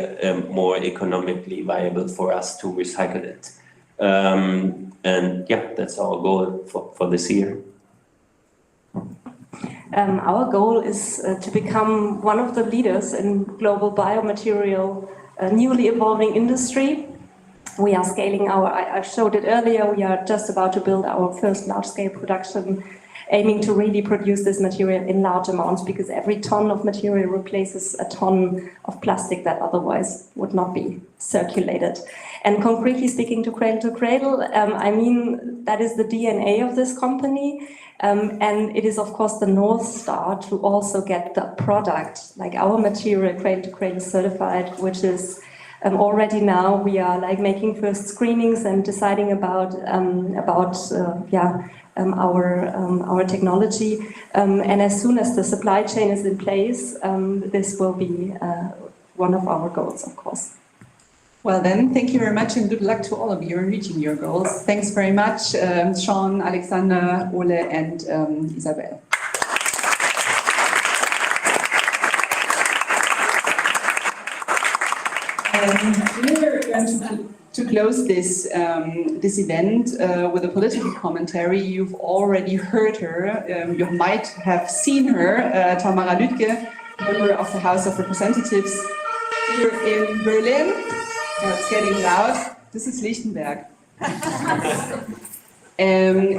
more economically viable for us to recycle it. And yeah, that's our goal for this year.
Our goal is to become one of the leaders in global biomaterial, newly evolving industry. We are scaling I showed it earlier, we are just about to build our first large-scale production, aiming to really produce this material in large amounts, because every ton of material replaces a ton of plastic that otherwise would not be circulated. And concretely speaking, to cradle, I mean, that is the DNA of this company. And it is, of course, the North Star to also get the product, like our material, cradle to cradle certified, which is already now we are like making first screenings and deciding about our technology. And as soon as the supply chain is in place, this will be one of our goals, of course.
Well then, thank you very much and good luck to all of you in reaching your goals. Thanks very much, Sean, Alexander, Ole and Isabel. We're going to close this event with a political commentary. You've already heard her, you might have seen her, Tamara Lütke, member of the House of Representatives here in Berlin. It's getting loud. This is Lichtenberg.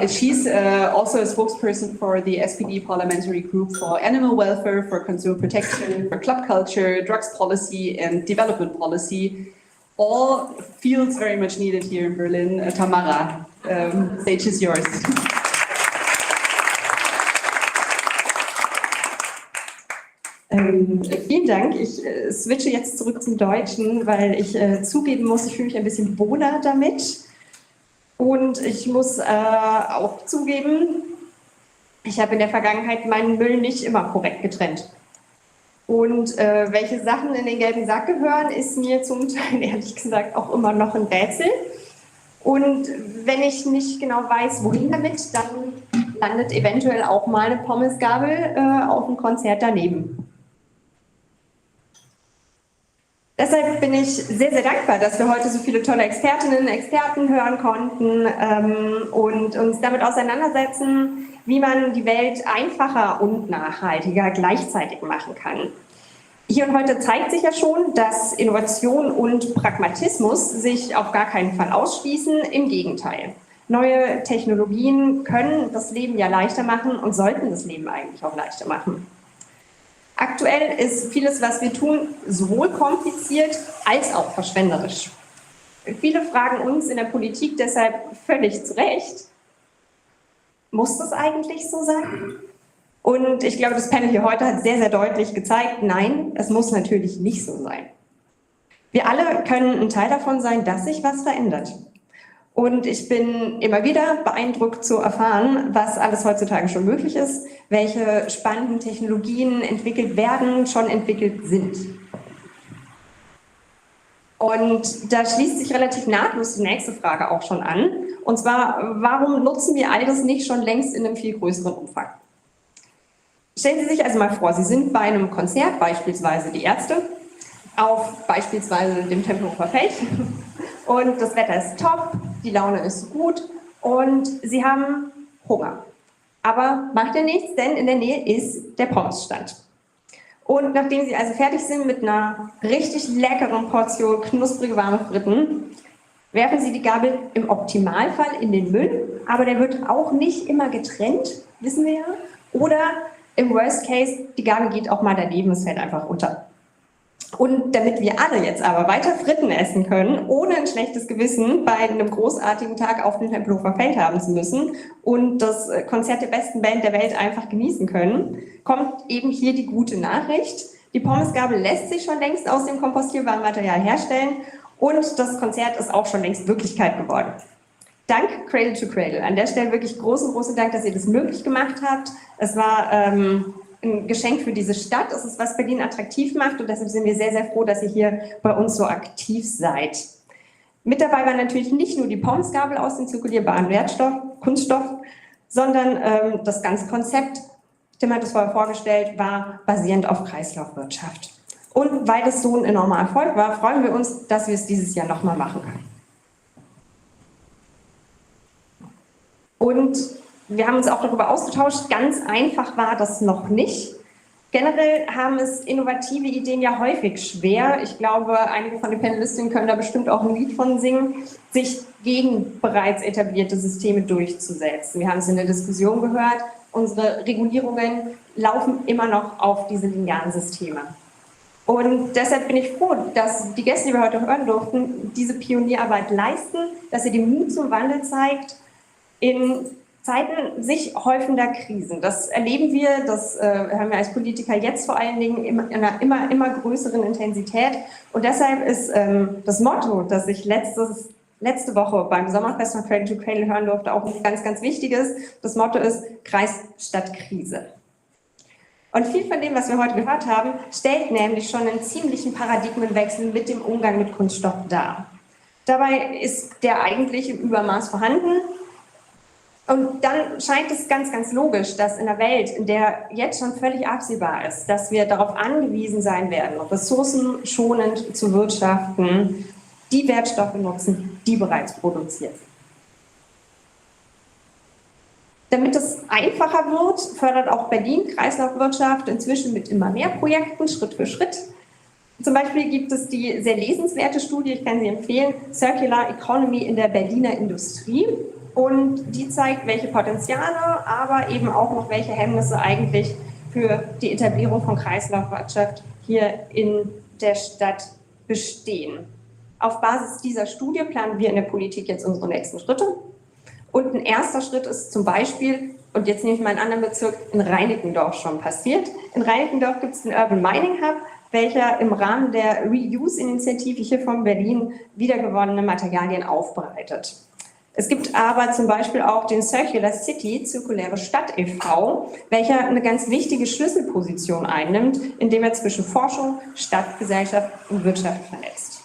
She's also a spokesperson for the SPD parliamentary group for animal welfare, for consumer protection, for club culture, drugs policy and development policy. All fields very much needed here in Berlin. Tamara, the stage is yours.
Vielen Dank. Ich switche jetzt zurück zum Deutschen, weil ich zugeben muss, ich fühle mich ein bisschen wohler damit. Und ich muss auch zugeben, ich habe in der Vergangenheit meinen Müll nicht immer korrekt getrennt. Und welche Sachen in den gelben Sack gehören, ist mir zum Teil ehrlich gesagt auch immer noch ein Rätsel. Und wenn ich nicht genau weiß, wohin damit, dann landet eventuell auch mal eine Pommesgabel auf dem Konzert daneben. Deshalb bin ich sehr, sehr dankbar, dass wir heute so viele tolle Expertinnen und Experten hören konnten und uns damit auseinandersetzen, wie man die Welt einfacher und nachhaltiger gleichzeitig machen kann. Hier und heute zeigt sich ja schon, dass Innovation und Pragmatismus sich auf gar keinen Fall ausschließen, im Gegenteil. Neue Technologien können das Leben ja leichter machen und sollten das Leben eigentlich auch leichter machen. Aktuell ist vieles, was wir tun, sowohl kompliziert als auch verschwenderisch. Viele fragen uns in der Politik deshalb völlig zu Recht, muss das eigentlich so sein? Und ich glaube, das Panel hier heute hat sehr, sehr deutlich gezeigt, nein, es muss natürlich nicht so sein. Wir alle können ein Teil davon sein, dass sich was verändert. Und ich bin immer wieder beeindruckt zu erfahren, was alles heutzutage schon möglich ist, welche spannenden Technologien entwickelt werden, schon entwickelt sind. Und da schließt sich relativ nahtlos die nächste Frage auch schon an. Und zwar, warum nutzen wir all das nicht schon längst in einem viel größeren Umfang? Stellen Sie sich also mal vor, Sie sind bei einem Konzert, beispielsweise die Ärzte, auf beispielsweise dem Tempelhofer Feld. Und das Wetter ist top, die Laune ist gut und Sie haben Hunger. Aber macht ja nichts, denn in der Nähe ist der Pommesstand. Und nachdem Sie also fertig sind mit einer richtig leckeren Portion knusprige warme Fritten, werfen Sie die Gabel im Optimalfall in den Müll, aber der wird auch nicht immer getrennt, wissen wir ja. Oder im Worst Case, die Gabel geht auch mal daneben, es fällt einfach unter. Und damit wir alle jetzt aber weiter Fritten essen können, ohne ein schlechtes Gewissen bei einem großartigen Tag auf dem Tempelhofer Feld haben zu müssen und das Konzert der besten Band der Welt einfach genießen können, kommt eben hier die gute Nachricht. Die Pommesgabel lässt sich schon längst aus dem kompostierbaren Material herstellen und das Konzert ist auch schon längst Wirklichkeit geworden. Dank Cradle to Cradle. An der Stelle wirklich großen Dank, dass ihr das möglich gemacht habt. Es war ein ein Geschenk für diese Stadt. Es ist, was Berlin attraktiv macht und deshalb sind wir sehr, sehr froh, dass ihr hier bei uns so aktiv seid. Mit dabei war natürlich nicht nur die Pommesgabel aus dem zirkulierbaren Kunststoff, sondern das ganze Konzept, Tim hat es vorher vorgestellt, war basierend auf Kreislaufwirtschaft. Und weil das so ein enormer Erfolg war, freuen wir uns, dass wir es dieses Jahr nochmal machen können. Und wir haben uns auch darüber ausgetauscht, ganz einfach war das noch nicht. Generell haben es innovative Ideen ja häufig schwer. Ich glaube, einige von den Panelistinnen können da bestimmt auch ein Lied von singen, sich gegen bereits etablierte Systeme durchzusetzen. Wir haben es in der Diskussion gehört, unsere Regulierungen laufen immer noch auf diese linearen Systeme. Und deshalb bin ich froh, dass die Gäste, die wir heute hören durften, diese Pionierarbeit leisten, dass sie den Mut zum Wandel zeigt in Zeiten sich häufender Krisen. Das erleben wir, das haben wir als Politiker jetzt vor allen Dingen in einer immer größeren Intensität. Und deshalb ist das Motto, das ich letzte Woche beim Sommerfest von Cradle to Cradle hören durfte, auch ein ganz, ganz wichtiges. Das Motto ist Kreis statt Krise. Und viel von dem, was wir heute gehört haben, stellt nämlich schon einen ziemlichen Paradigmenwechsel mit dem Umgang mit Kunststoff dar. Dabei ist der eigentlich im Übermaß vorhanden. Und dann scheint es ganz, ganz logisch, dass in einer Welt, in der jetzt schon völlig absehbar ist, dass wir darauf angewiesen sein werden, ressourcenschonend zu wirtschaften, die Wertstoffe nutzen, die bereits produziert sind. Damit es einfacher wird, fördert auch Berlin Kreislaufwirtschaft inzwischen mit immer mehr Projekten, Schritt für Schritt. Zum Beispiel gibt es die sehr lesenswerte Studie, ich kann sie empfehlen, Circular Economy in der Berliner Industrie. Und die zeigt, welche Potenziale, aber eben auch noch welche Hemmnisse eigentlich für die Etablierung von Kreislaufwirtschaft hier in der Stadt bestehen. Auf Basis dieser Studie planen wir in der Politik jetzt unsere nächsten Schritte. Und ein erster Schritt ist zum Beispiel, und jetzt nehme ich mal einen anderen Bezirk, in Reinickendorf schon passiert. In Reinickendorf gibt es den Urban Mining Hub, welcher im Rahmen der Reuse-Initiative hier von Berlin wiedergewonnene Materialien aufbereitet. Es gibt aber zum Beispiel auch den Circular City, zirkuläre Stadt e.V., welcher eine ganz wichtige Schlüsselposition einnimmt, indem er zwischen Forschung, Stadtgesellschaft und Wirtschaft vernetzt.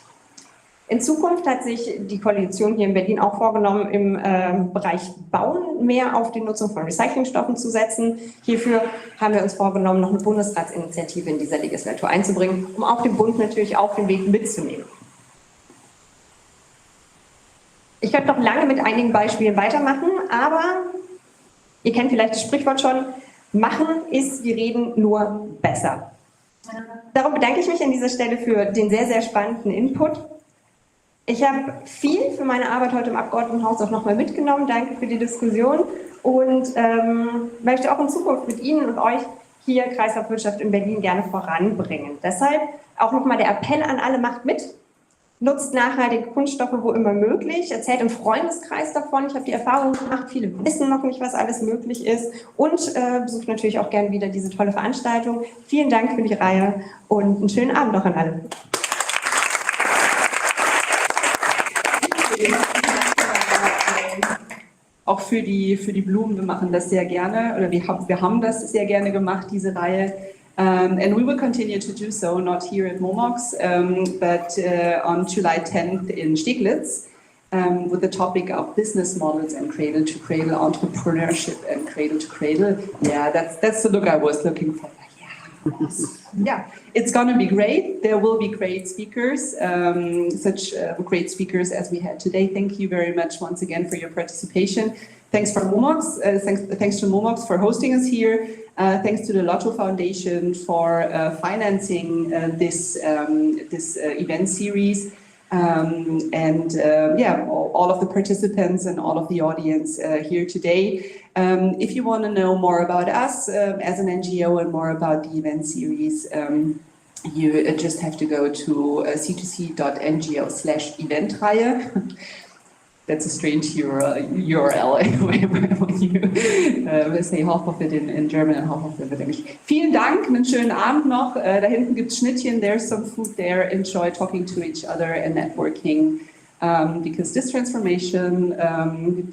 In Zukunft hat sich die Koalition hier in Berlin auch vorgenommen, im Bereich Bauen mehr auf die Nutzung von Recyclingstoffen zu setzen. Hierfür haben wir uns vorgenommen, noch eine Bundesratsinitiative in dieser Legislatur einzubringen, um auch den Bund natürlich auf den Weg mitzunehmen. Ich könnte noch lange mit einigen Beispielen weitermachen, aber ihr kennt vielleicht das Sprichwort schon, machen ist wie reden nur besser. Darum bedanke ich mich an dieser Stelle für den sehr, sehr spannenden Input. Ich habe viel für meine Arbeit heute im Abgeordnetenhaus auch nochmal mitgenommen. Danke für die Diskussion und möchte auch in Zukunft mit Ihnen und euch hier Kreislaufwirtschaft in Berlin gerne voranbringen. Deshalb auch nochmal der Appell an alle, macht mit. Nutzt nachhaltige Kunststoffe, wo immer möglich. Erzählt im Freundeskreis davon. Ich habe die Erfahrung gemacht, viele wissen noch nicht, was alles möglich ist. Und besucht natürlich auch gerne wieder diese tolle Veranstaltung. Vielen Dank für die Reihe und einen schönen Abend noch an alle.
Auch für die Blumen, wir machen das sehr gerne, oder wir haben das sehr gerne gemacht, diese Reihe. And we will continue to do so, not here at Momox, but on July 10th in Steglitz, with the topic of business models and cradle-to-cradle entrepreneurship and cradle-to-cradle. Yeah, that's the look I was looking for. Yeah, it's going to be great. There will be great speakers, such great speakers as we had today. Thank you very much once again for your participation. Thanks for Momox. Thanks to Momox for hosting us here. Thanks to the Lotto Foundation for financing this event series. Yeah, all of the participants and all of the audience here today. If you want to know more about us as an NGO and more about the event series, you just have to go to c2c.ngo/Eventreihe. That's a strange URL anyway, when you say half of it in German and half of it in English. Vielen Dank, einen schönen Abend noch. Da hinten gibt's Schnittchen, there's some food there. Enjoy talking to each other and networking, because this transformation,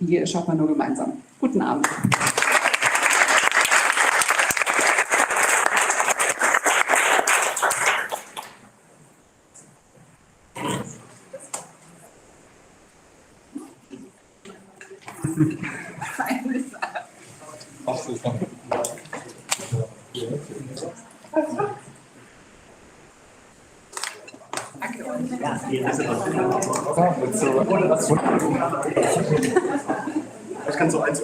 die schafft man nur gemeinsam. Guten Abend.
Ich kann so eins